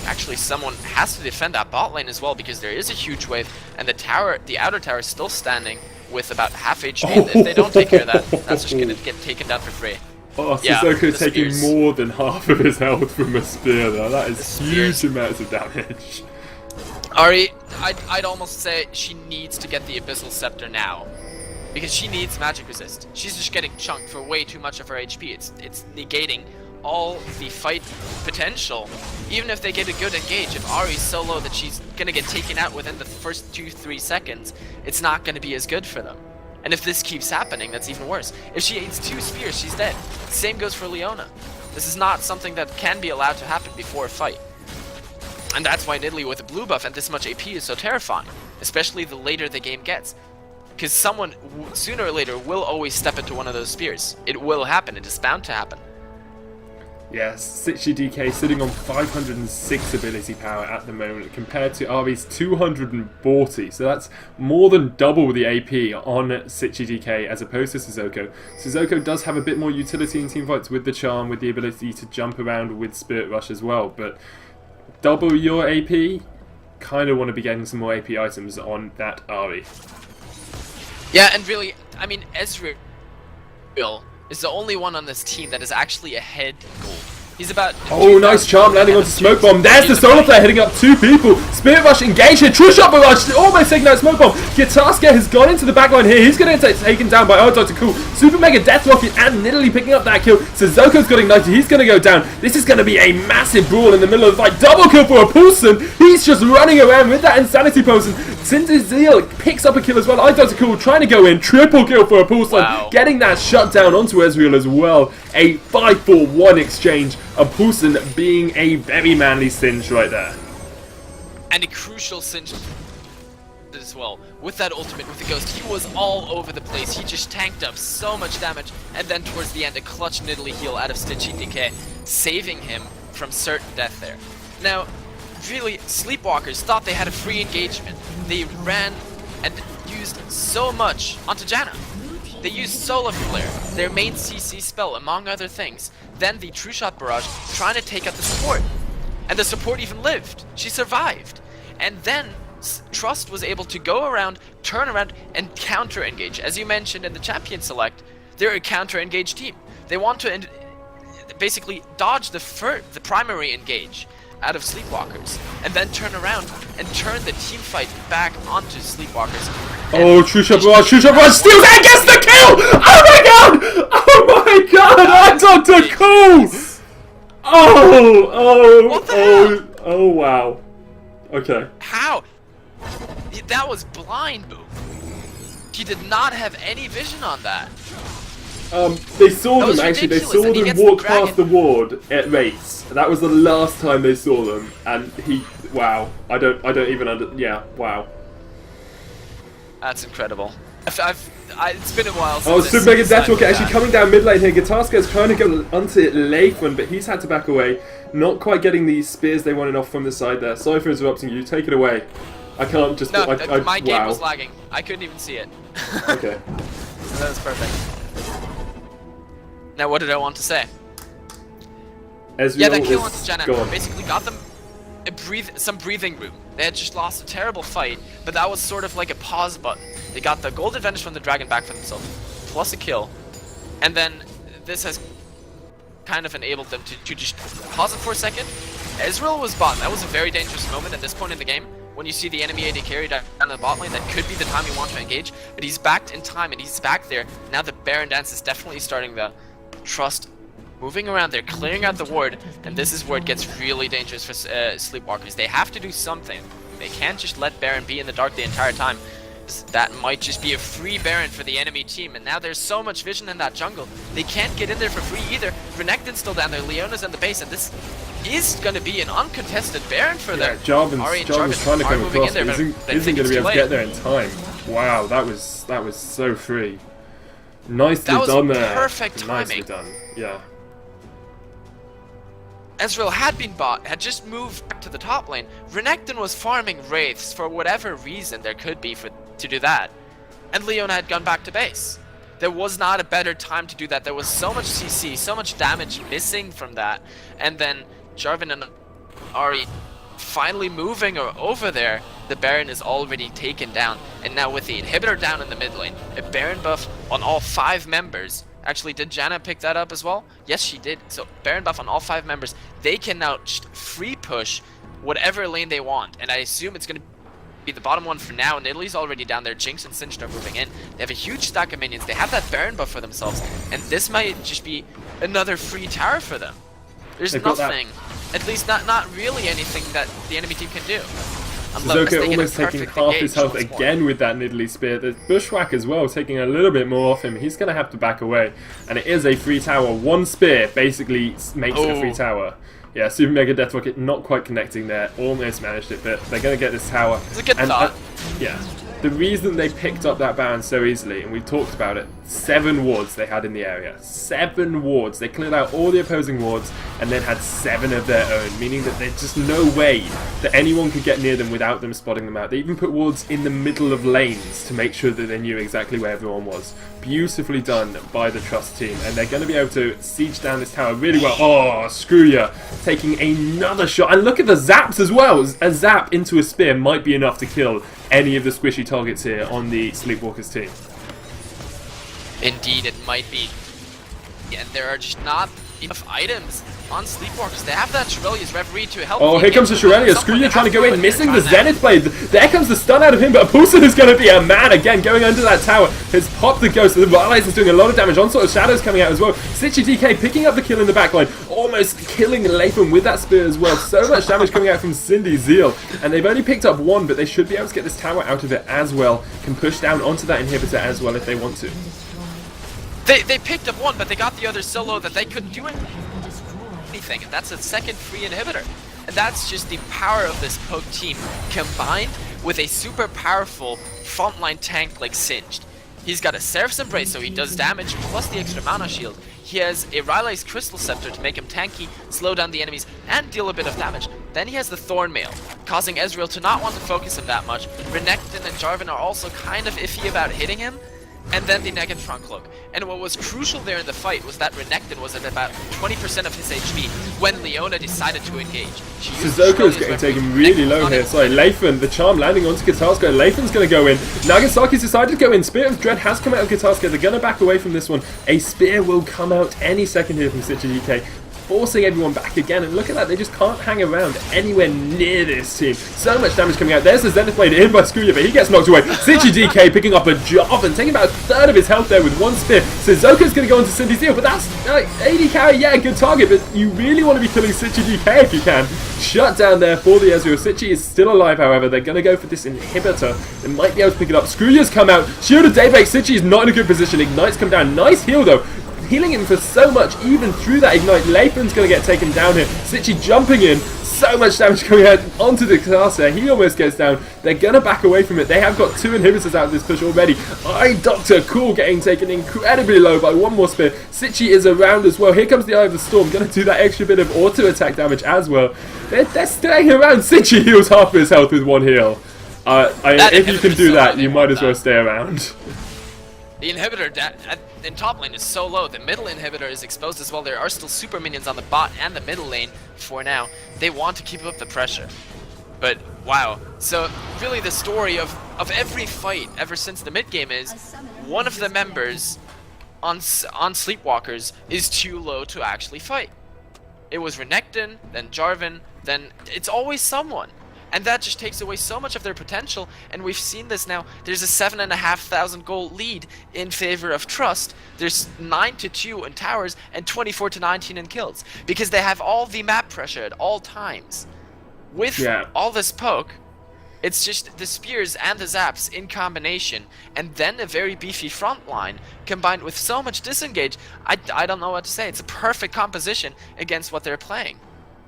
Actually, someone has to defend that bot lane as well, because there is a huge wave, and the outer tower is still standing with about half HP. If they don't take care of that, that's just going to get taken down for free. Oh, Yeah, Sissoko taking spears. more than half of his health from a spear there. That is huge amounts of damage. Ari, I'd almost say she needs to get the Abyssal Scepter now, because she needs magic resist. She's just getting chunked for way too much of her HP. It's negating all the fight potential. Even if they get a good engage, if Ari's so low that she's gonna get taken out within the first 2-3 seconds, it's not gonna be as good for them. And if this keeps happening, that's even worse. If she eats 2 spears, she's dead. Same goes for Leona. This is not something that can be allowed to happen before a fight. And that's why Nidalee with a blue buff and this much AP is so terrifying, especially the later the game gets. Because someone, sooner or later, will always step into one of those spears. It will happen, it is bound to happen. Yes, Sitchi DK sitting on 506 ability power at the moment compared to Ari's 240, so that's more than double the AP on Sitchi DK as opposed to Sissoko. Sissoko does have a bit more utility in teamfights with the charm, with the ability to jump around with Spirit Rush as well, but double your AP, kind of want to be getting some more AP items on that Ari. Yeah, and really, I mean, Ezreal is the only one on this team that is actually ahead gold. He's about... Oh, nice charm landing onto Smoke Bomb. There's the Solar Flare hitting up 2 people. Spirit Rush engaged here. True Shot Barrage almost taking out Smoke Bomb. Gitaska has gone into the backline here. He's going to get taken down by iDoctorCool. Super Mega Death Rocket and Nidalee picking up that kill. Suzoko's got ignited. He's going to go down. This is going to be a massive brawl in the middle of the fight. Double kill for a Poulsen. He's just running around with that Insanity Potion. Cindy Zeal picks up a kill as well. iDoctorCool trying to go in. Triple kill for a Poulsen. Wow. Getting that shut down onto Ezreal as well. A 5-4-1 exchange. A Poulsen being a very manly Singe right there. And a crucial Singe as well. With that ultimate, with the Ghost, he was all over the place. He just tanked up so much damage. And then towards the end, a clutch Nidalee heal out of Stitchy DK, saving him from certain death there. Now, really, Sleepwalkers thought they had a free engagement. They ran and used so much onto Janna. They used Solar Flare, their main CC spell, among other things. Then the True Shot Barrage trying to take out the support. And the support even lived. She survived. And then Trust was able to go around, turn around, and counter-engage. As you mentioned in the Champion Select, they're a counter-engage team. They want to basically dodge the primary engage out of Sleepwalkers, and then turn around and turn the team fight back onto Sleepwalkers. Oh, True Shot Barrage steals and gets the kill! Oh my god! Oh my god! iDoctorCool! Oh, wow. Okay. How? That was blind move. He did not have any vision on that. They saw them actually. They ridiculous, saw and he them gets walk the dragon. past the ward at race. That was the last time they saw them, and he. Wow. I don't even yeah. Wow. That's incredible. It's been a while since Oh, this Super Mega Deathwalker like actually that. coming down mid lane here. Guitarska's trying to go onto Leifman, but he's had to back away. Not quite getting these spears they wanted off from the side there. Sorry for interrupting you. Take it away. I can't just... No, my game wow. was lagging. I couldn't even see it. Okay. So that was perfect. Now, what did I want to say? Ezreal Yeah, that kill is onto Janna gone. basically got them some breathing room. They had just lost a terrible fight, but that was sort of like a pause button. They got the gold advantage from the dragon back for themselves, plus a kill, and then this has kind of enabled them to just pause it for a second. Ezreal was bot. That was a very dangerous moment at this point in the game. When you see the enemy AD carry down the bot lane, that could be the time you want to engage. But he's backed in time, and he's back there. Now the Baron dance is definitely starting the trust moving around there, clearing out the ward, and this is where it gets really dangerous for Sleepwalkers. They have to do something. They can't just let Baron be in the dark the entire time. That might just be a free Baron for the enemy team, and now there's so much vision in that jungle. They can't get in there for free either. Renekton's still down there, Leona's in the base, and this is going to be an uncontested Baron for them. Jarvan's trying to come across, there, but isn't going to be able to get there in time. Wow, that was so free. Nicely done there. Perfect timing. Nicely done. Yeah. Ezreal had been bought, had just moved back to the top lane. Renekton was farming wraiths for whatever reason there could be to do that. And Leona had gone back to base. There was not a better time to do that. There was so much CC, so much damage missing from that. And then Jarvan and Ahri finally moving over there. The Baron is already taken down. And now with the inhibitor down in the mid lane, a Baron buff on all 5 members. Actually, did Janna pick that up as well? Yes, she did. So Baron buff on all 5 members. They can now just free push whatever lane they want. And I assume it's going to be the bottom one for now. Nidalee's already down there. Jinx and Singed are moving in. They have a huge stack of minions. They have that Baron buff for themselves. And this might just be another free tower for them. There's nothing, at least not really anything that the enemy team can do. Suzuka almost taking half his health again with that Nidalee spear. The Bushwhack as well, taking a little bit more off him. He's going to have to back away. And it is a free tower. One spear basically makes it a free tower. Yeah, Super Mega Deathwalker not quite connecting there. Almost managed it, but they're going to get this tower. It's a good thought. Yeah. The reason they picked up that Baron so easily, and we talked about it, 7 wards they had in the area. 7 wards. They cleared out all the opposing wards and then had 7 of their own, meaning that there's just no way that anyone could get near them without them spotting them out. They even put wards in the middle of lanes to make sure that they knew exactly where everyone was. Beautifully done by the Trust team, and they're going to be able to siege down this tower really well. Oh, screw ya. Taking another shot, and look at the zaps as well. A zap into a spear might be enough to kill any of the squishy targets here on the Sleepwalkers team. Indeed, it might be. And there are just not enough items on Sleepwalkers. They have that Shurelya's Reverie to help. Oh, here comes the Shurelya. Screwya trying to go in, missing the Zenith Blade. There comes the stun out of him, but Pulsar is going to be a man again, going under that tower. Has popped the Ghost. The Rylai's is doing a lot of damage. Onslaught of Shadows coming out as well. Sitchy DK picking up the kill in the backline, almost killing Latham with that spear as well. So much damage coming out from Cindy Zeal. And they've only picked up 1, but they should be able to get this tower out of it as well. Can push down onto that inhibitor as well if they want to. They picked up 1, but they got the other so low that they couldn't do anything. And that's a second free inhibitor. And that's just the power of this poke team combined with a super powerful frontline tank like Singed. He's got a Seraph's Embrace, so he does damage, plus the extra mana shield. He has a Rylai's Crystal Scepter to make him tanky, slow down the enemies, and deal a bit of damage. Then he has the Thorn Mail, causing Ezreal to not want to focus him that much. Renekton and Jarvan are also kind of iffy about hitting him. And then the Negatron Cloak. And what was crucial there in the fight was that Renekton was at about 20% of his HP when Leona decided to engage. Suzuka is getting taken really low here. Sorry, Lathan, the charm landing onto Guitarska. Lathan's going to go in. Nagasaki's decided to go in. Spirit of Dread has come out of Guitarska. They're going to back away from this one. A spear will come out any second here from Sitcha DK, forcing everyone back again. And look at that, they just can't hang around anywhere near this team. So much damage coming out. There's the Zenith Blade in by Screwya, but he gets knocked away. Sitchy DK picking up a job and taking about a third of his health there with 1 spear. Suzuka's going to go into Cindy Zeal, but that's AD carry, yeah, good target, but you really want to be killing Sitchy DK if you can. Shut down there for the Ezreal. Sitchy is still alive, however. They're going to go for this inhibitor. They might be able to pick it up. Screwya's come out. Shield of Daybreak. Sitchy is not in a good position. Ignite's come down. Nice heal, though. healing him for so much, even through that ignite. Lathan's going to get taken down here. Sitchy jumping in. So much damage coming out onto the caster. He almost gets down. They're going to back away from it. They have got 2 inhibitors out of this push already. Doctor Cool getting taken incredibly low by 1 more spear. Sitchy is around as well. Here comes the Eye of the Storm. Going to do that extra bit of auto attack damage as well. They're staying around. Sitchy heals half his health with 1 heal. If you can do that, you might as well stay around. The inhibitor in top lane is so low. The middle inhibitor is exposed as well. There are still super minions on the bot and the middle lane for now. They want to keep up the pressure. But wow. So really the story of every fight ever since the mid game is one of the members on Sleepwalkers is too low to actually fight. It was Renekton, then Jarvan, then it's always someone. And that just takes away so much of their potential, and we've seen this now. There's a 7,500 gold lead in favor of Trust. There's 9-2 in towers and 24-19 in kills, because they have all the map pressure at all times. With all this poke, it's just the spears and the zaps in combination, and then a very beefy front line combined with so much disengage. I don't know what to say. It's a perfect composition against what they're playing.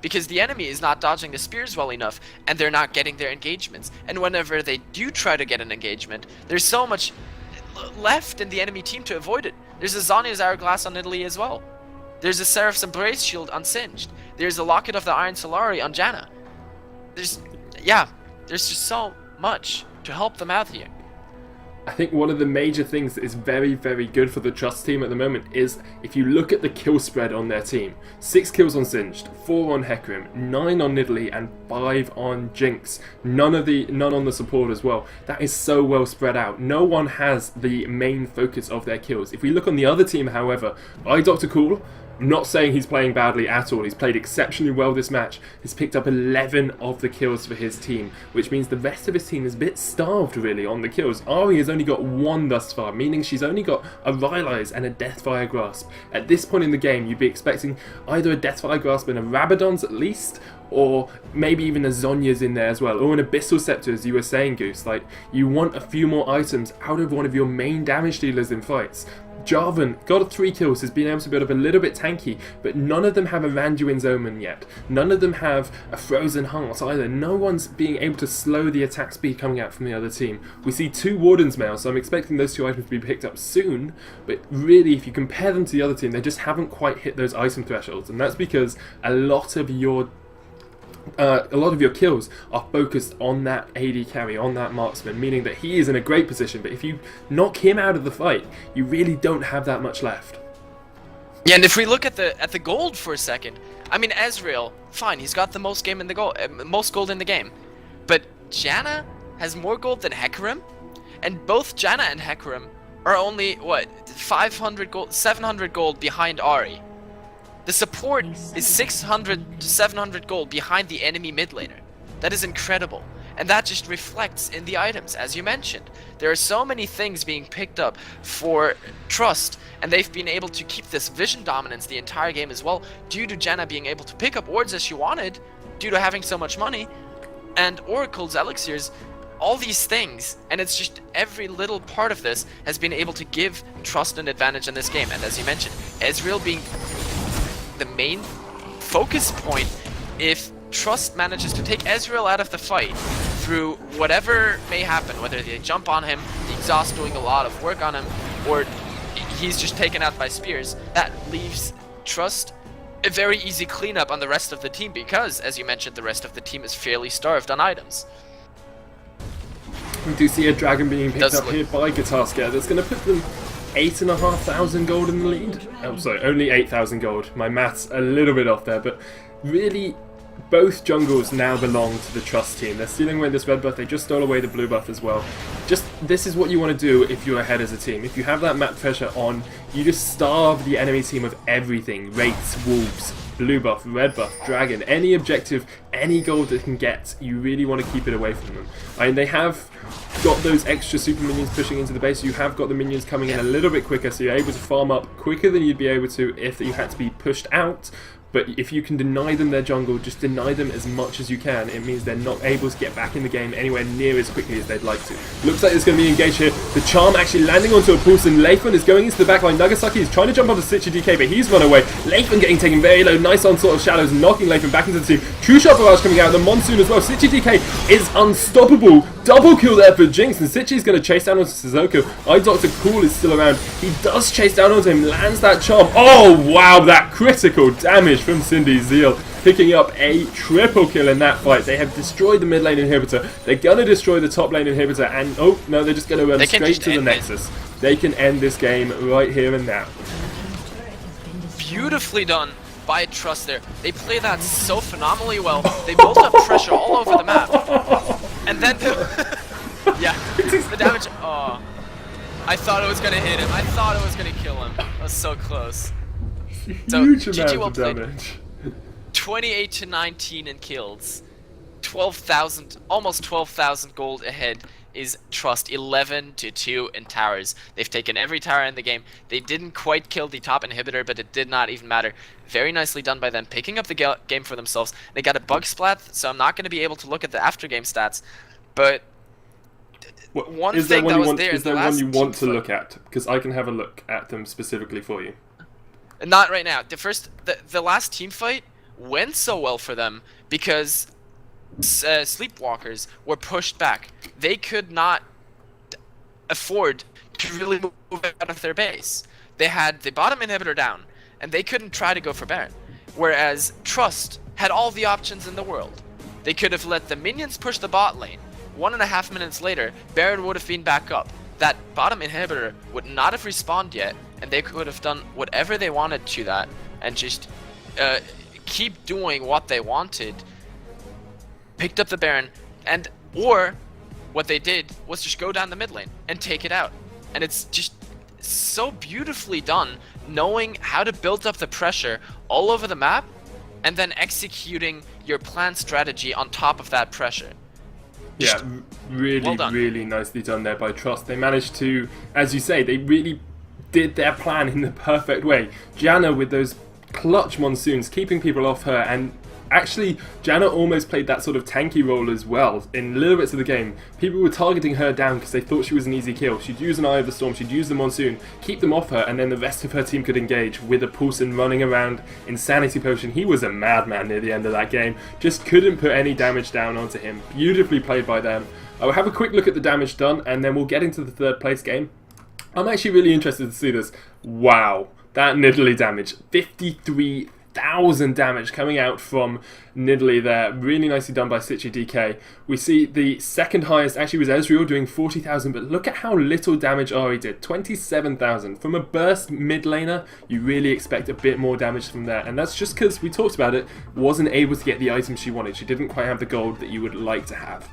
Because the enemy is not dodging the spears well enough, and they're not getting their engagements. And whenever they do try to get an engagement, there's so much left in the enemy team to avoid it. There's a Zhonya's Hourglass on Italy as well. There's a Seraph's Embrace shield on Singed. There's a Locket of the Iron Solari on Janna. There's just so much to help them out here. I think one of the major things that is very, very good for the Trust team at the moment is if you look at the kill spread on their team. 6 kills on Singed, 4 on Hecarim, 9 on Nidalee, and 5 on Jinx. None on the support as well. That is so well spread out. No one has the main focus of their kills. If we look on the other team, however, Doctor Cool, I'm not saying he's playing badly at all. He's played exceptionally well this match. He's picked up 11 of the kills for his team, which means the rest of his team is a bit starved really on the kills. Ahri has only got 1 thus far, meaning she's only got a Rylai's and a Deathfire Grasp. At this point in the game, you'd be expecting either a Deathfire Grasp and a Rabadon's at least, or maybe even a Zhonya's in there as well, or an Abyssal Scepter, as you were saying, Goose. Like, you want a few more items out of one of your main damage dealers in fights. Jarvan got 3 kills, has been able to build up a little bit tanky, but none of them have a Randuin's Omen yet. None of them have a Frozen Heart either. No one's being able to slow the attack speed coming out from the other team. We see 2 Warden's Mail, so I'm expecting those 2 items to be picked up soon, but really, if you compare them to the other team, they just haven't quite hit those item thresholds, and that's because a lot of your kills are focused on that AD carry, on that marksman, meaning that he is in a great position, but if you knock him out of the fight, you really don't have that much left. Yeah, and if we look at the gold for a second, I mean, Ezreal, fine, he's got the most most gold in the game, but Janna has more gold than Hecarim, and both Janna and Hecarim are only, what, 500 gold, 700 gold behind Ahri. The support is 600 to 700 gold behind the enemy mid laner. That is incredible. And that just reflects in the items, as you mentioned. There are so many things being picked up for Trust, and they've been able to keep this vision dominance the entire game as well, due to Janna being able to pick up wards as she wanted, due to having so much money, and Oracle's elixirs, all these things, and it's just every little part of this has been able to give Trust an advantage in this game. And as you mentioned, Ezreal being the main focus point, if Trust manages to take Ezreal out of the fight through whatever may happen, whether they jump on him, the exhaust doing a lot of work on him, or he's just taken out by spears, that leaves Trust a very easy cleanup on the rest of the team, because, as you mentioned, the rest of the team is fairly starved on items. We do see a dragon being picked up here by Guitar Scare. That's going to put them 8,500 gold in the lead. Oh, sorry, only 8,000 gold. My math's a little bit off there, but really, both jungles now belong to the Trust team. They're stealing away this red buff. They just stole away the blue buff as well. This is what you want to do if you're ahead as a team. If you have that map pressure on, you just starve the enemy team of everything. Wraiths, wolves, blue buff, red buff, dragon, any objective, any gold they can get, you really want to keep it away from them. I mean, they have got those extra super minions pushing into the base. You have got the minions coming in a little bit quicker, so you're able to farm up quicker than you'd be able to if you had to be pushed out. But if you can deny them their jungle, just deny them as much as you can. It means they're not able to get back in the game anywhere near as quickly as they'd like to. Looks like it's going to be engaged here. The charm actually landing onto a pulse, and Leifman is going into the backline. Nagasaki is trying to jump onto Stitchy DK, but he's run away. Leifman getting taken very low. Nice onslaught of shadows, knocking Leifman back into the team. True Shot Barrage coming out. The Monsoon as well. Stitchy DK is unstoppable. Double kill there for Jinx, and Stitchy's going to chase down onto Sissoko. Dr. Cool is still around. He does chase down onto him, lands that charm. Oh, wow, that critical damage from Cindy Zeal, picking up a triple kill in that fight. They have destroyed the mid lane inhibitor. They're going to destroy the top lane inhibitor, and oh, no, they're just going to run straight to the Nexus. They can end this game right here and now. Beautifully done by Trust there. They play that so phenomenally well. They built up pressure all over the map. And then, yeah, the damage, oh. I thought it was going to hit him. I thought it was going to kill him. That was so close. So, Huge GG amount well of played. damage. 28 to 19 in kills. 12,000, almost 12,000 gold ahead is Trust. 11 to 2 in towers. They've taken every tower in the game. They didn't quite kill the top inhibitor, but it did not even matter. Very nicely done by them, picking up the game for themselves. They got a bug splat, so I'm not going to be able to look at the after game stats, but one thing that was there. Is there one you want to look at? Because I can have a look at them specifically for you. Not right now. The last team fight went so well for them because Sleepwalkers were pushed back. They could not afford to really move out of their base. They had the bottom inhibitor down, and they couldn't try to go for Baron. Whereas Trust had all the options in the world. They could have let the minions push the bot lane. 1.5 minutes later, Baron would have been back up. That bottom inhibitor would not have respawned yet, and they could have done whatever they wanted to that, and just keep doing what they wanted. Picked up the Baron, or what they did was just go down the mid lane and take it out. And it's just so beautifully done, knowing how to build up the pressure all over the map, and then executing your planned strategy on top of that pressure. Yeah, really, really nicely done there by Trust. They managed to, as you say, they really did their plan in the perfect way. Janna with those clutch monsoons, keeping people off her, and actually, Janna almost played that sort of tanky role as well in little bits of the game. People were targeting her down because they thought she was an easy kill. She'd use an Eye of the Storm, she'd use the Monsoon, keep them off her, and then the rest of her team could engage with a Poulsen running around. Insanity Potion, he was a madman near the end of that game. Just couldn't put any damage down onto him. Beautifully played by them. I will have a quick look at the damage done, and then we'll get into the third place game. I'm actually really interested to see this. Wow, that Nidalee damage. 53,000 damage coming out from Nidalee there. Really nicely done by Stitchy DK. We see the second highest actually was Ezreal doing 40,000, but look at how little damage Ari did. 27,000. From a burst mid laner, you really expect a bit more damage from there. And that's just because, we talked about it, wasn't able to get the items she wanted. She didn't quite have the gold that you would like to have.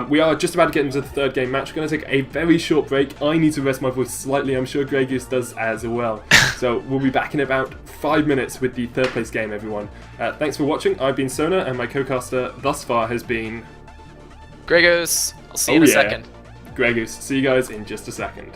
We are just about to get into the third game match. We're going to take a very short break. I need to rest my voice slightly. I'm sure Grey Goose does as well. So we'll be back in about 5 minutes with the third place game, everyone. Thanks for watching. I've been Sona, and my co-caster thus far has been... Grey Goose. I'll see you in a second. Grey Goose. See you guys in just a second.